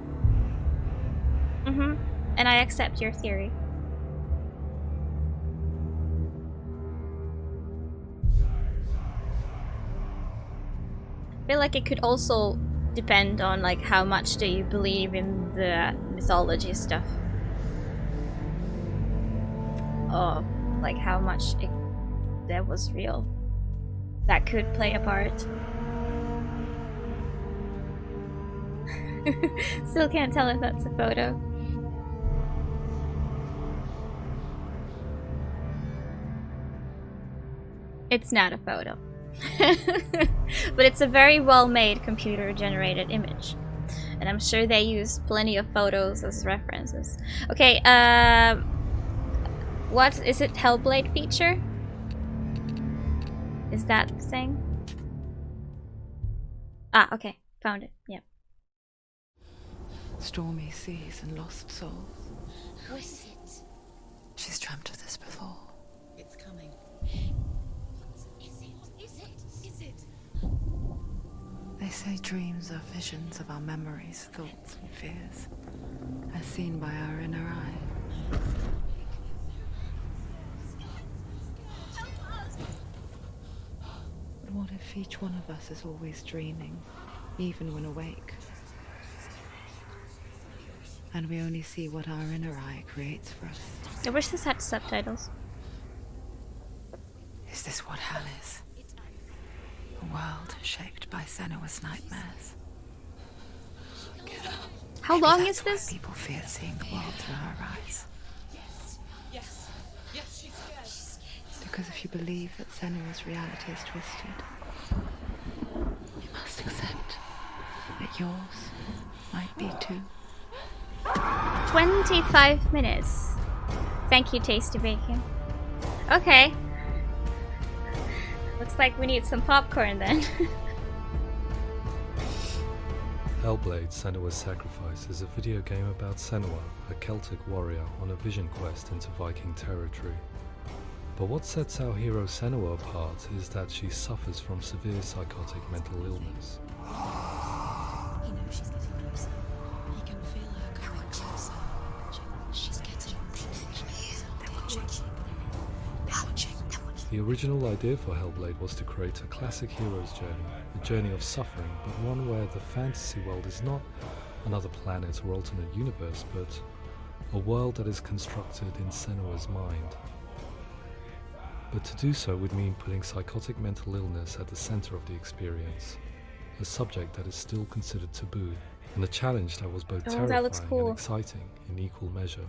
And I accept your theory. I feel like it could also depend on like how much do you believe in the mythology stuff. Or like how much that was real. That could play a part. Still can't tell if that's a photo. It's not a photo. But it's a very well-made computer-generated image. And I'm sure they used plenty of photos as references. Okay, what is it? HELLBLADE feature? Is that the thing? Ah, okay. Found it. Yep. Stormy seas and lost souls. Who is it? She's dreamt of this before. It's coming. Is it? They say dreams are visions of our memories, thoughts and fears, as seen by our inner eye. But what if each one of us is always dreaming, even when awake? And we only see what our inner eye creates for us. I wish this had subtitles. Is this what hell is? A world shaped by Senua's nightmares. How Maybe long that's is why this? people fear seeing the world through her eyes. Yes, she's scared. Because if you believe that Senua's reality is twisted, you must accept that yours might be too. 25 minutes. Thank you, Tasty Bacon. Okay. Looks like we need some popcorn then. HELLBLADE: Senua's Sacrifice is a video game about Senua, a Celtic warrior on a vision quest into Viking territory. But what sets our hero Senua apart is that she suffers from severe psychotic mental illness. He knows she's getting closer. He can feel her coming closer. She's getting closer. They're watching. The original idea for HELLBLADE was to create a classic hero's journey, a journey of suffering, but one where the fantasy world is not another planet or alternate universe, but a world that is constructed in Senua's mind. But to do so would mean putting psychotic mental illness at the center of the experience, a subject that is still considered taboo, and a challenge that was both terrifying and exciting in equal measure.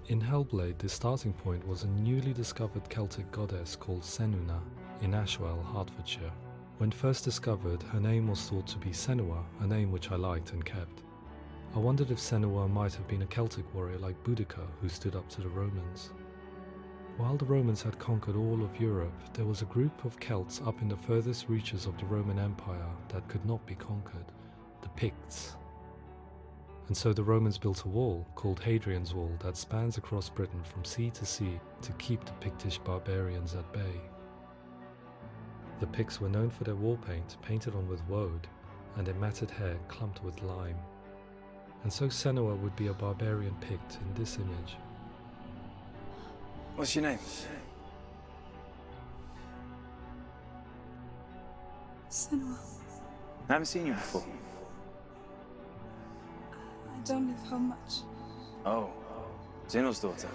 In HELLBLADE, the starting point was a newly discovered Celtic goddess called Senua in Ashwell, Hertfordshire. When first discovered, her name was thought to be Senua, a name which I liked and kept. I wondered if Senua might have been a Celtic warrior like Boudica who stood up to the Romans. While the Romans had conquered all of Europe, there was a group of Celts up in the furthest reaches of the Roman Empire that could not be conquered, the Picts. And so the Romans built a wall, called Hadrian's Wall, that spans across Britain from sea to sea to keep the Pictish barbarians at bay. The Picts were known for their war paint, painted on with woad, and their matted hair clumped with lime. And so Senua would be a barbarian Pict in this image. What's your name? Senua. I haven't seen you before. I don't live home much. Oh, Zeno's daughter.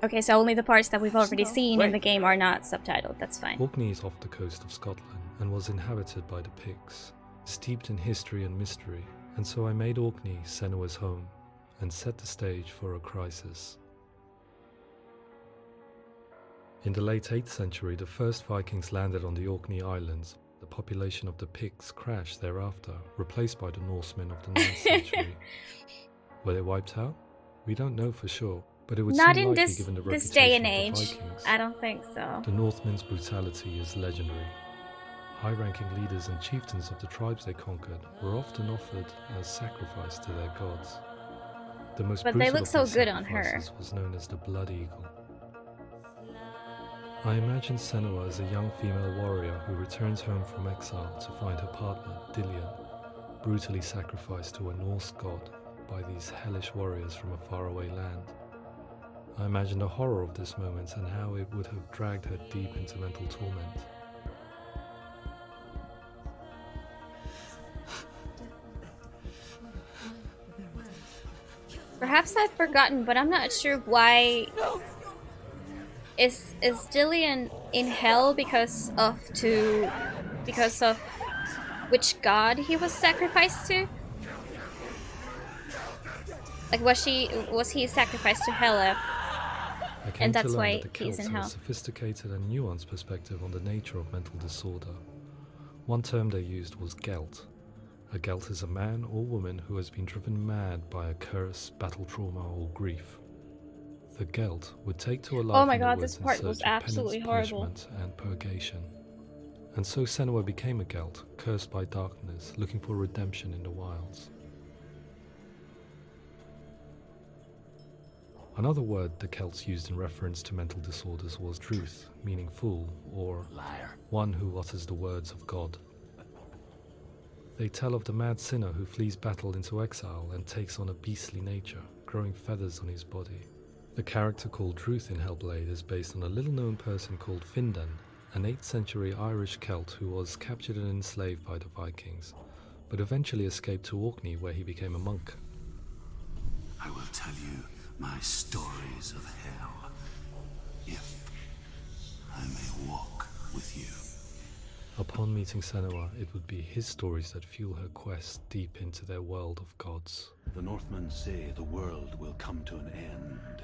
Okay, so only the parts that we've already seen in the game are not subtitled. That's fine. Orkney is off the coast of Scotland and was inhabited by the Picts, steeped in history and mystery, and so I made Orkney Senua's home and set the stage for a crisis. In the late 8th century, the first Vikings landed on the Orkney Islands. The population of the Picts crashed thereafter, replaced by the Norsemen of the 9th century. Were they wiped out? We don't know for sure, but it would Not seem in likely this given the this reputation day and of the age. Vikings. I don't think so. The Northmen's brutality is legendary. High-ranking leaders and chieftains of the tribes they conquered were often offered as sacrifice to their gods. The most But they brutal look of so these good on her. sacrifices was known as the Blood Eagle. I imagine Senua as a young female warrior who returns home from exile to find her partner, Dillion, brutally sacrificed to a Norse god by these hellish warriors from a faraway land. I imagine the horror of this moment and how it would have dragged her deep into mental torment. Perhaps I've forgotten, but I'm not sure why. Is Dillion in hell because of which god he was sacrificed to? Like was he sacrificed to Hela? And that's why that the he's Celts in have a hell. sophisticated and nuanced perspective on the nature of mental disorder. One term they used was gelt. A gelt is a man or woman who has been driven mad by a curse, battle trauma, or grief. The gelt would take to a life Oh my in the god, woods this part in was search of absolutely penance, horrible. punishment, and purgation. And so Senua became a gelt, cursed by darkness, looking for redemption in the wilds. Another word the Celts used in reference to mental disorders was druth, meaning fool, or liar, one who utters the words of God. They tell of the mad sinner who flees battle into exile and takes on a beastly nature, growing feathers on his body. The character called Druth in HELLBLADE is based on a little-known person called Findan, an 8th century Irish Celt who was captured and enslaved by the Vikings, but eventually escaped to Orkney where he became a monk. I will tell you my stories of hell, if I may walk with you. Upon meeting Senua, it would be his stories that fuel her quest deep into their world of gods. The Northmen say the world will come to an end.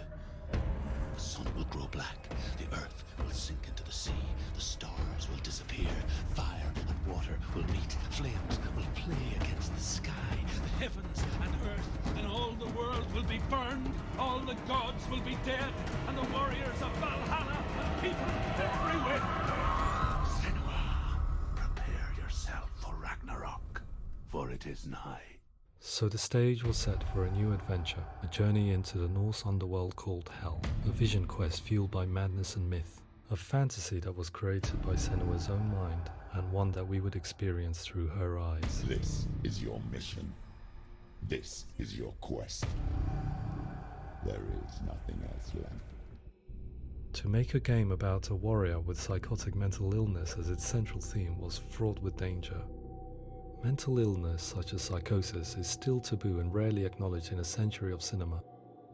The sun will grow black, the earth will sink into the sea, the stars will disappear, fire and water will meet, flames will play against the sky. The heavens and earth and all the world will be burned, all the gods will be dead, and the warriors of Valhalla and people everywhere. Senua, prepare yourself for Ragnarok, for it is nigh. So the stage was set for a new adventure, a journey into the Norse underworld called Hell, a vision quest fueled by madness and myth, a fantasy that was created by Senua's own mind, and one that we would experience through her eyes. This is your mission. This is your quest. There is nothing else left. To make a game about a warrior with psychotic mental illness as its central theme was fraught with danger. Mental illness such as psychosis is still taboo and rarely acknowledged in a century of cinema,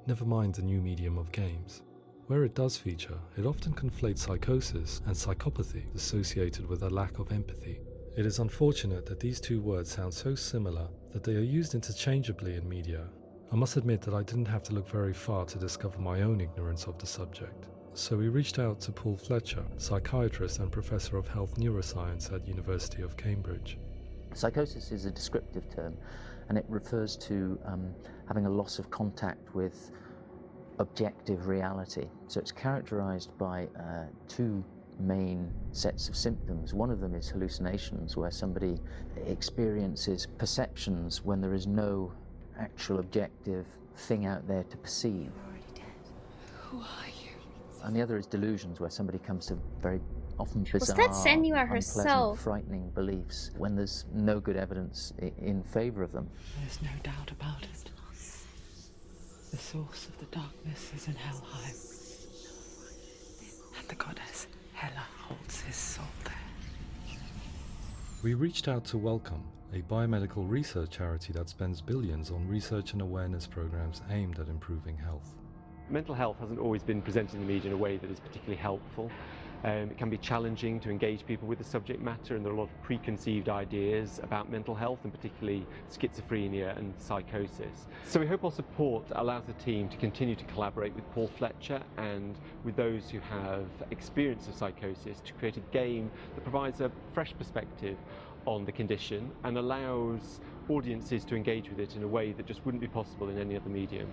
never mind the new medium of games. Where it does feature, it often conflates psychosis and psychopathy associated with a lack of empathy. It is unfortunate that these two words sound so similar that they are used interchangeably in media. I must admit that I didn't have to look very far to discover my own ignorance of the subject. So we reached out to Paul Fletcher, psychiatrist and professor of health neuroscience at University of Cambridge. Psychosis is a descriptive term, and it refers to having a loss of contact with objective reality. So it's characterized by two main sets of symptoms. One of them is hallucinations, where somebody experiences perceptions when there is no actual objective thing out there to perceive. You're already dead. Who are you? And the other is delusions, where somebody comes to very often bizarre, Was that Senua unpleasant, herself? frightening beliefs when there's no good evidence in favour of them. There's no doubt about it. The source of the darkness is in Helheim. And the goddess Hela holds his soul there. We reached out to Welcome, a biomedical research charity that spends billions on research and awareness programs aimed at improving health. Mental health hasn't always been presented in the media in a way that is particularly helpful. It can be challenging to engage people with the subject matter, and there are a lot of preconceived ideas about mental health, and particularly schizophrenia and psychosis. So we hope our support allows the team to continue to collaborate with Paul Fletcher and with those who have experience of psychosis to create a game that provides a fresh perspective on the condition and allows audiences to engage with it in a way that just wouldn't be possible in any other medium.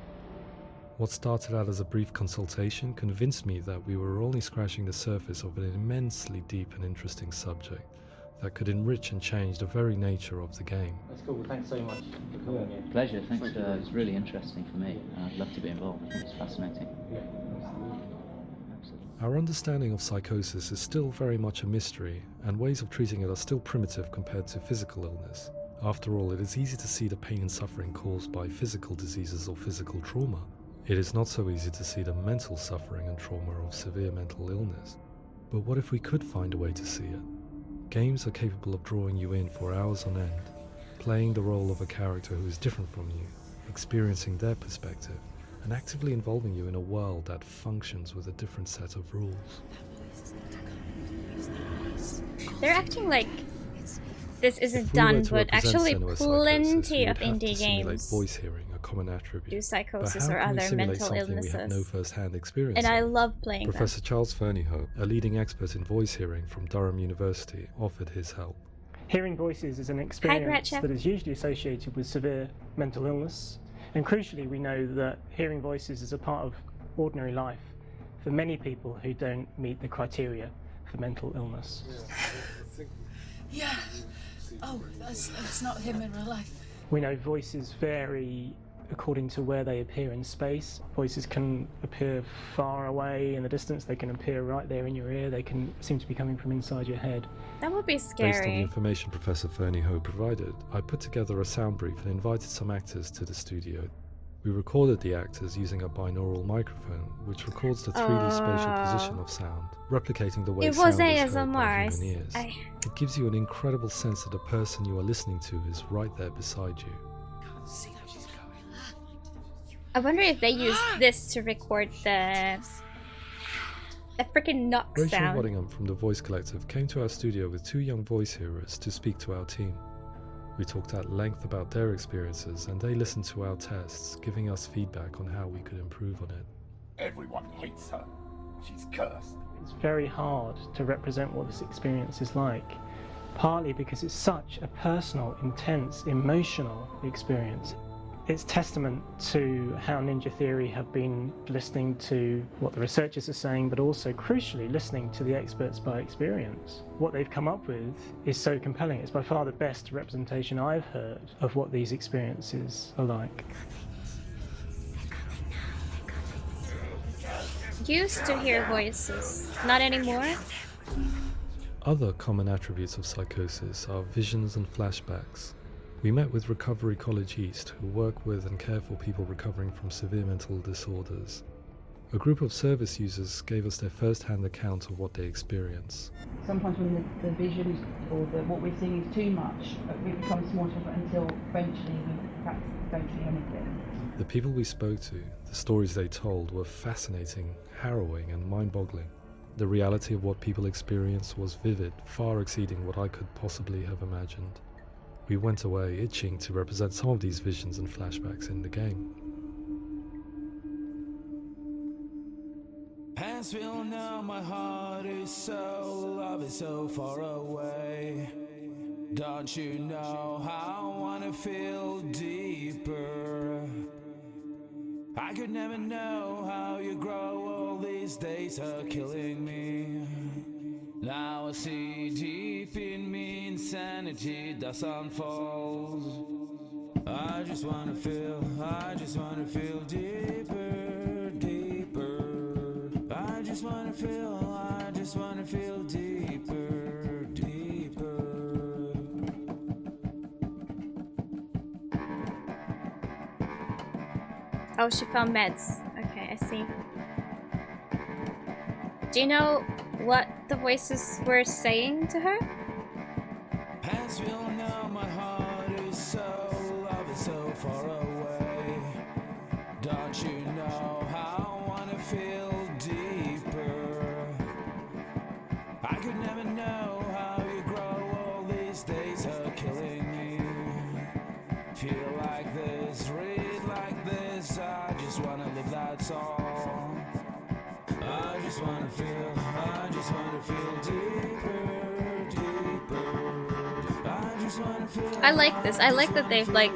What started out as a brief consultation convinced me that we were only scratching the surface of an immensely deep and interesting subject that could enrich and change the very nature of the game. That's cool. Thanks so much for coming here. Pleasure, thanks. It's really interesting for me. I'd love to be involved. I think it's fascinating. Our understanding of psychosis is still very much a mystery, and ways of treating it are still primitive compared to physical illness. After all, it is easy to see the pain and suffering caused by physical diseases or physical trauma. It is not so easy to see the mental suffering and trauma of severe mental illness. But what if we could find a way to see it? Games are capable of drawing you in for hours on end, playing the role of a character who is different from you, experiencing their perspective, and actively involving you in a world that functions with a different set of rules. They're acting like this isn't If we were done, to but represent actually Senua plenty psychosis, we of would have to indie simulate games voice hearing, a common attribute. do psychosis But or how can we other simulate mental something we have no illnesses. first-hand experience And of? I love playing them. Professor Charles Fernyhough, a leading expert in voice hearing from Durham University, offered his help. Hearing voices is an experience Gretchen. that is usually associated with severe mental illness. And crucially, we know that hearing voices is a part of ordinary life for many people who don't meet the criteria for mental illness. Yeah. Oh, that's not him in real life. We know voices vary according to where they appear in space. Voices can appear far away in the distance, they can appear right there in your ear, they can seem to be coming from inside your head. That would be Based on the scary. information Professor Fernyhough provided, I put together a sound brief and invited some actors to the studio. We recorded the actors using a binaural microphone, which records the 3D spatial position of sound, replicating the way It sound was is heard by ASMR. human ears. It gives you an incredible sense that the person you are listening to is right there beside you. I wonder if they use this to record the A freaking knock Rachel sound. Waddingham from the Voice Collective came to our studio with 2 young voice hearers to speak to our team. We talked at length about their experiences and they listened to our tests, giving us feedback on how we could improve on it. Everyone hates her. She's cursed. It's very hard to represent what this experience is like, partly because it's such a personal, intense, emotional experience. It's testament to how Ninja Theory have been listening to what the researchers are saying, but also, crucially, listening to the experts by experience. What they've come up with is so compelling. It's by far the best representation I've heard of what these experiences are like. Used to hear voices, not anymore. Other common attributes of psychosis are visions and flashbacks. We met with Recovery College East, who work with and care for people recovering from severe mental disorders. A group of service users gave us their first-hand account of what they experience. Sometimes when the visions or what we're seeing is too much, it becomes more difficult until eventually we perhaps don't see anything. The people we spoke to, the stories they told, were fascinating, harrowing and mind-boggling. The reality of what people experienced was vivid, far exceeding what I could possibly have imagined. We went away itching to represent some of these visions and flashbacks in the game. As we all know, my heart is so, love is so far away. Don't you know how I wanna feel deeper? I could never know how you grow, all these days are killing me. Now I see deep in me insanity does unfold. I just wanna feel deeper, deeper. I just wanna feel deeper, deeper. Oh, she found meds. Okay, I see. Do you know what the voices were saying to her? As we all know, my heart is so, love is so far away. Don't you know how I wanna feel deeper? I could never know how you grow, all these days are killing me. Feel like this, read like this, I just wanna live, that's all. I just wanna feel deeper, deeper. I just wanna feel. I like this. I like that they've like.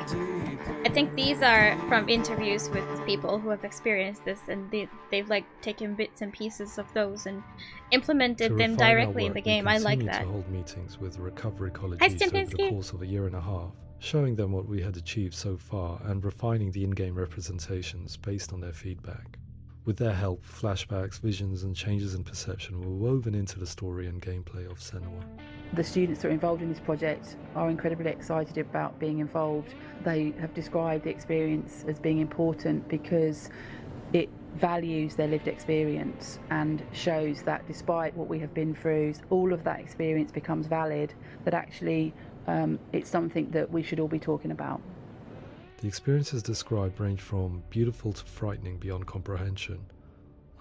I think these are from interviews with people who have experienced this, and they've like taken bits and pieces of those and implemented them directly in the game. I like that. To hold meetings with Recovery College Hi, East over the Stimpinski. course of a year and a half, showing them what we had achieved so far and refining the in-game representations based on their feedback. With their help, flashbacks, visions and changes in perception were woven into the story and gameplay of Senua. The students that are involved in this project are incredibly excited about being involved. They have described the experience as being important because it values their lived experience and shows that despite what we have been through, all of that experience becomes valid, that actually it's something that we should all be talking about. The experiences described range from beautiful to frightening beyond comprehension.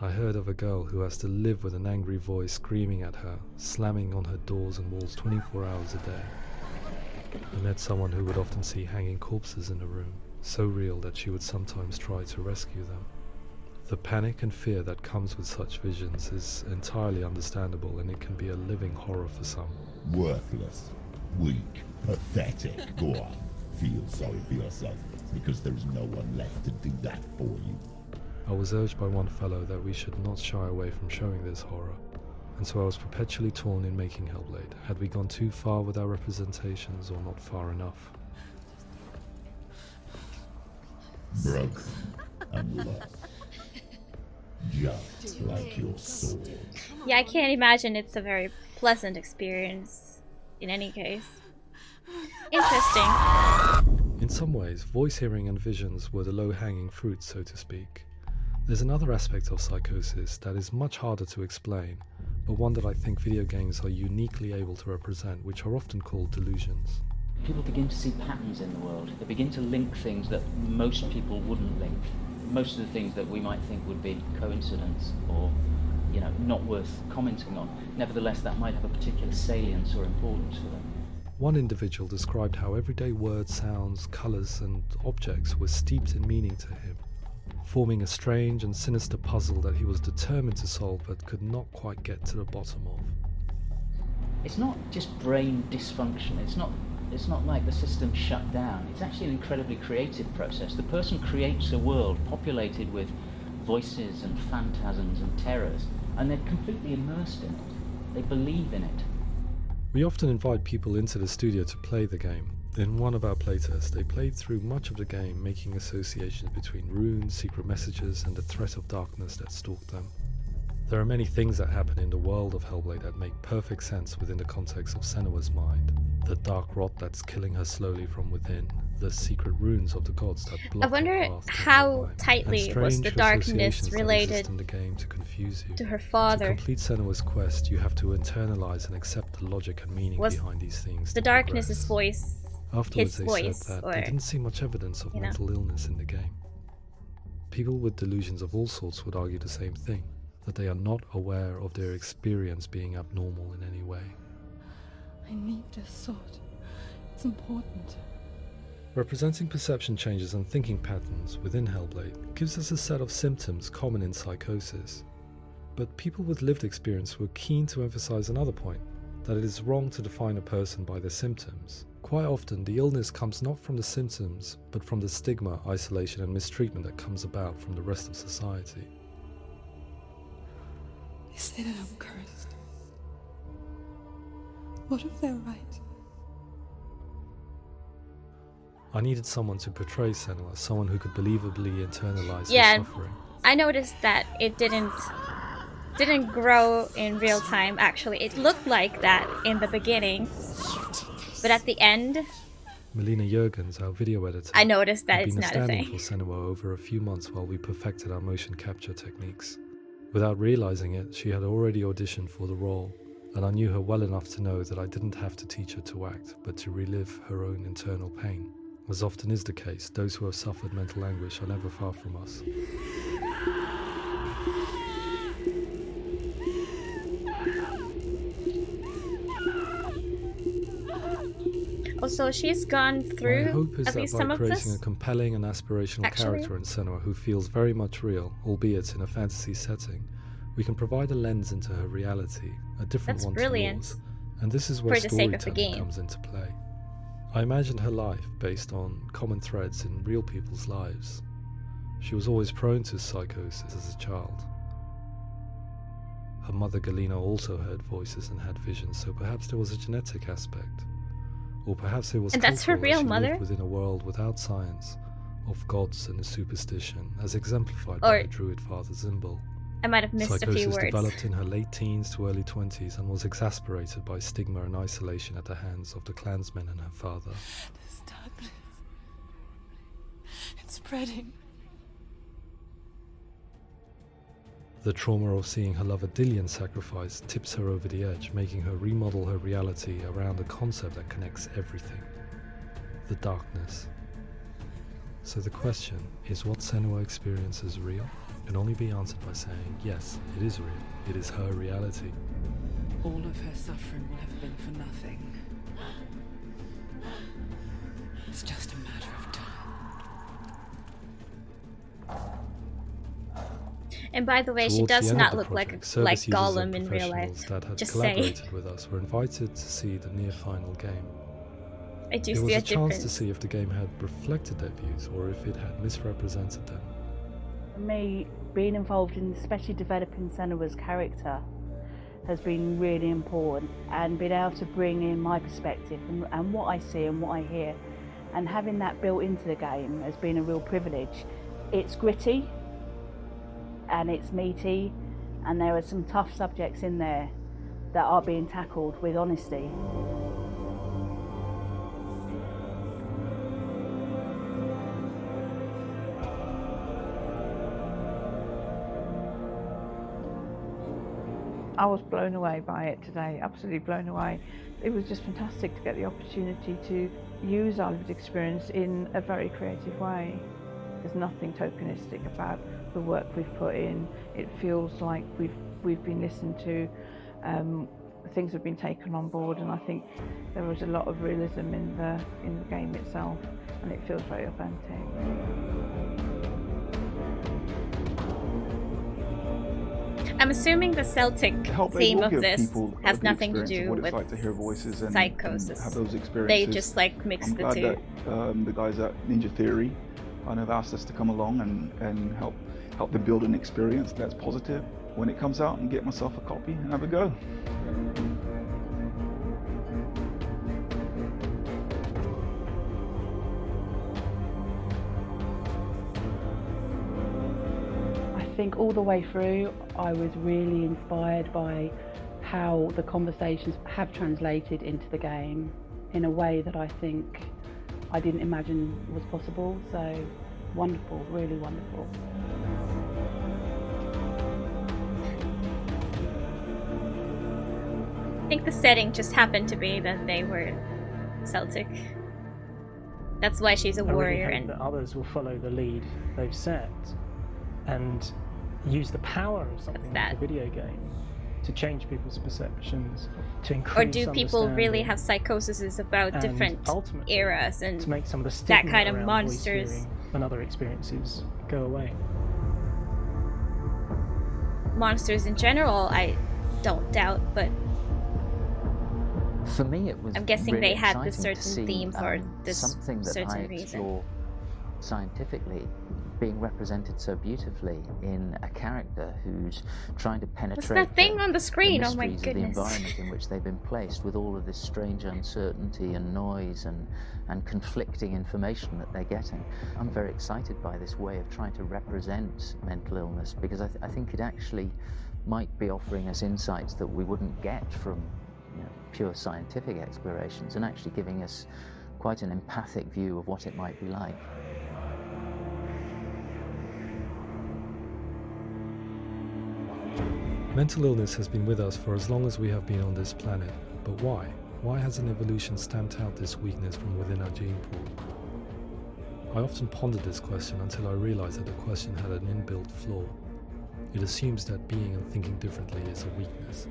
I heard of a girl who has to live with an angry voice screaming at her, slamming on her doors and walls 24 hours a day. I met someone who would often see hanging corpses in a room, so real that she would sometimes try to rescue them. The panic and fear that comes with such visions is entirely understandable, and it can be a living horror for some. Worthless, weak, pathetic. Go on, feel sorry for yourself, because there's no one left to do that for you. I was urged by one fellow that we should not shy away from showing this horror, and so I was perpetually torn in making HELLBLADE. Had we gone too far with our representations or not far enough? Broken and lost, just like your soul. Yeah, I can't imagine it's a very pleasant experience in any case. Interesting. In some ways, voice hearing and visions were the low-hanging fruit, so to speak. There's another aspect of psychosis that is much harder to explain, but one that I think video games are uniquely able to represent, which are often called delusions. People begin to see patterns in the world. They begin to link things that most people wouldn't link. Most of the things that we might think would be coincidence or not worth commenting on. Nevertheless, that might have a particular salience or importance for them. One individual described how everyday words, sounds, colours and objects were steeped in meaning to him, forming a strange and sinister puzzle that he was determined to solve but could not quite get to the bottom of. It's not just brain dysfunction, it's not like the system shut down. It's actually an incredibly creative process. The person creates a world populated with voices and phantasms and terrors, and they're completely immersed in it. They believe in it. We often invite people into the studio to play the game. In one of our playtests, they played through much of the game, making associations between runes, secret messages, and the threat of darkness that stalked them. There are many things that happen in the world of Hellblade that make perfect sense within the context of Senua's mind. The dark rot that's killing her slowly from within, the secret runes of the gods that block I wonder her path to how Hellblade, tightly and was the strange darkness associations that related exist in the game to confuse you. to her father. To complete Senua's quest, you have to internalize and accept the logic and meaning Was behind these things. the to darkness's progress. voice Afterwards, his they voice, said that or, they didn't see much evidence of mental illness in the game. People with delusions of all sorts would argue the same thing, that they are not aware of their experience being abnormal in any way. I need this sword. It's important. Representing perception changes and thinking patterns within Hellblade gives us a set of symptoms common in psychosis. But people with lived experience were keen to emphasize another point, that it is wrong to define a person by their symptoms. Quite often, the illness comes not from the symptoms, but from the stigma, isolation and mistreatment that comes about from the rest of society. They say that I'm cursed. What if they're right? I needed someone to portray Senua, someone who could believably internalize Yeah, her suffering. I noticed that it didn't grow in real time. Actually, it looked like that in the beginning, but at the end, Melina Jurgens, our video editor, I noticed that had it's been not a standing thing. for Senua over a few months while we perfected our motion capture techniques. Without realizing it, she had already auditioned for the role, and I knew her well enough to know that I didn't have to teach her to act, but to relive her own internal pain. As often is the case, those who have suffered mental anguish are never far from us. Also, she's gone My through hope is at that least by some of creating this. a compelling and aspirational character in Senua who feels very much real, albeit in a fantasy setting, we can provide a lens into her reality, a different That's one brilliant. to yours, and this is where For the sake of the storytelling game. comes into play. I imagined her life based on common threads in real people's lives. She was always prone to psychosis as a child. Her mother Galina also heard voices and had visions, so perhaps there was a genetic aspect. Or perhaps it was And that's her cultural, as real she mother? lived within a world without science, of gods and a superstition, as exemplified by Or- her druid father Zimbal. I might have missed a few Psychosis words. developed in her late teens to early 20s and was exacerbated by stigma and isolation at the hands of the clansmen and her father. This darkness. It's spreading. The trauma of seeing her lover Dillian sacrificed tips her over the edge, making her remodel her reality around a concept that connects everything: the darkness. So the question, is what Senua experiences real? Can only be answered by saying, yes, it is real. It is her reality. All of her suffering will have been for nothing. It's just a matter of time. And by the way, she Towards the does end not of the look like project, service users Gollum and in real life. professionals that had Just collaborated saying. with us were invited to see the near final game. I do It see was a a chance to difference. see if the game had reflected their views or if it had misrepresented them. For me, being involved in especially developing Senua's character has been really important, and being able to bring in my perspective and what I see and what I hear, and having that built into the game has been a real privilege. It's gritty and it's meaty, and there are some tough subjects in there that are being tackled with honesty. I was blown away by it today, absolutely blown away. It was just fantastic to get the opportunity to use our lived experience in a very creative way. There's nothing tokenistic about the work we've put in. It feels like we've we've been listened to, things have been taken on board, and I think there was a lot of realism in the game itself, and it feels very authentic. I'm assuming the Celtic theme of this has nothing to do what with it's like to hear voices and psychosis. have those experiences. They just like mix I'm the glad two. that the guys at Ninja Theory kind of asked us to come along and help them build an experience that's positive when it comes out, and get myself a copy and have a go. I think all the way through I was really inspired by how the conversations have translated into the game in a way that I think I didn't imagine was possible. So wonderful, really wonderful. I think the setting just happened to be that they were Celtic. That's why she's a warrior. I really And hope that others will follow the lead they've set and use the power of something like a video game to change people's perceptions, to increase or do people really understanding, have psychoses about and different ultimately eras and to make some of the that stigma kind of around monsters? voice hearing and other experiences go away? Monsters in general, I don't doubt, but For me, it was I'm guessing really they had this exciting to certain see, theme for this something that certain I reason. explore scientifically being represented so beautifully in a character who's trying to penetrate What's that thing on the screen? the Oh my mysteries of the goodness. environment in which they've been placed, with all of this strange uncertainty and noise and conflicting information that they're getting. I'm very excited by this way of trying to represent mental illness, because I think it actually might be offering us insights that we wouldn't get from pure scientific explorations, and actually giving us quite an empathic view of what it might be like. Mental illness has been with us for as long as we have been on this planet, but why? Why hasn't evolution stamped out this weakness from within our gene pool? I often pondered this question until I realized that the question had an inbuilt flaw. It assumes that being and thinking differently is a weakness.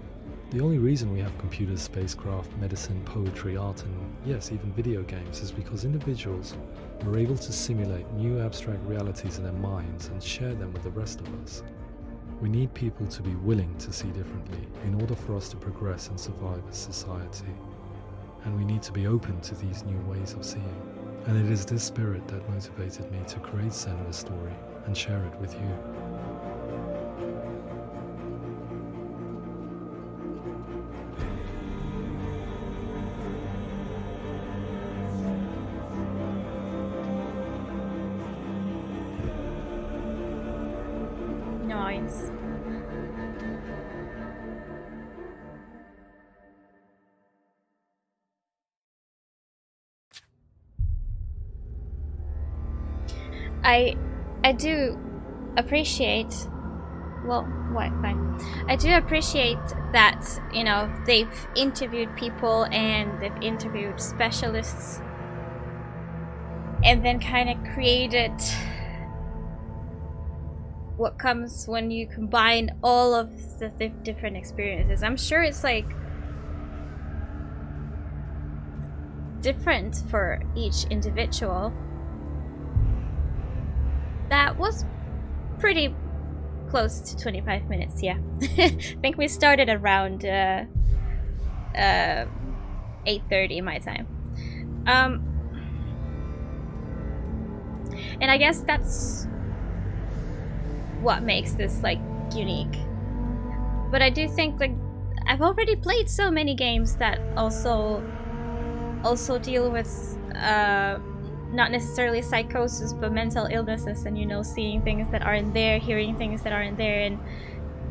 The only reason we have computers, spacecraft, medicine, poetry, art, and yes, even video games is because individuals are able to simulate new abstract realities in their minds and share them with the rest of us. We need people to be willing to see differently in order for us to progress and survive as society. And we need to be open to these new ways of seeing. And it is this spirit that motivated me to create Senua's story and share it with you. Nice. I do appreciate, well, what, fine. I do appreciate that, you know, they've interviewed people and they've interviewed specialists and then kind of created what comes when you combine all of the different experiences. I'm sure it's like different for each individual. That was pretty close to 25 minutes, yeah. I think we started around 8:30 my time. And I guess that's what makes this like unique. But I do think like I've already played so many games that also deal with not necessarily psychosis but mental illnesses, and you know, seeing things that aren't there, hearing things that aren't there, and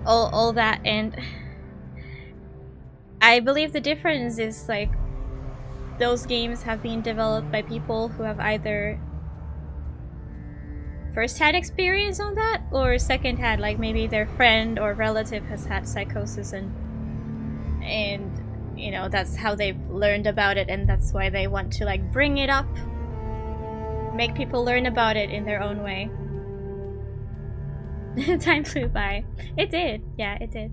all that. And I believe the difference is like those games have been developed by people who have either first-hand experience on that or second-hand, like maybe their friend or relative has had psychosis, and you know, that's how they've learned about it, and that's why they want to like bring it up, make people learn about it in their own way. Time flew by. It did. Yeah, it did.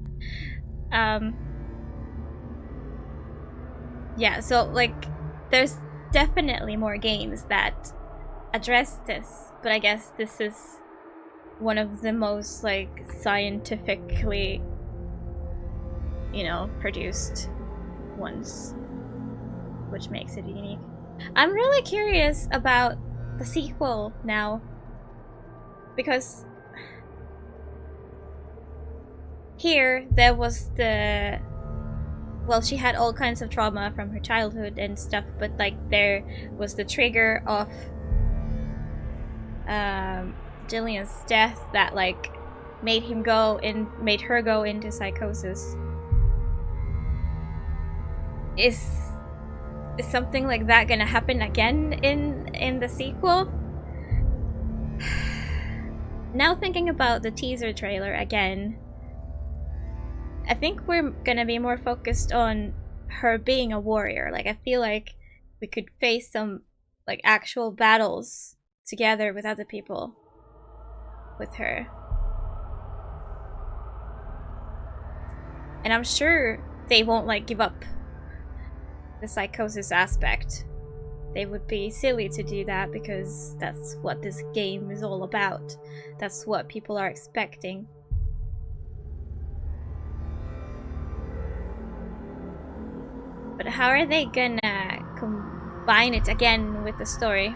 Yeah, so like there's definitely more games that address this, but I guess this is one of the most like scientifically, you know, produced ones, which makes it unique. I'm really curious about the sequel now, because here there was the, well, she had all kinds of trauma from her childhood and stuff, but like there was the trigger of Jillian's death that like made her go into psychosis. Is something like that gonna happen again in the sequel? Now thinking about the teaser trailer again, I think we're gonna be more focused on her being a warrior. Like I feel like we could face some like actual battles together with other people with her. And I'm sure they won't like give up the psychosis aspect. They would be silly to do that because that's what this game is all about. That's what people are expecting. But how are they gonna combine it again with the story?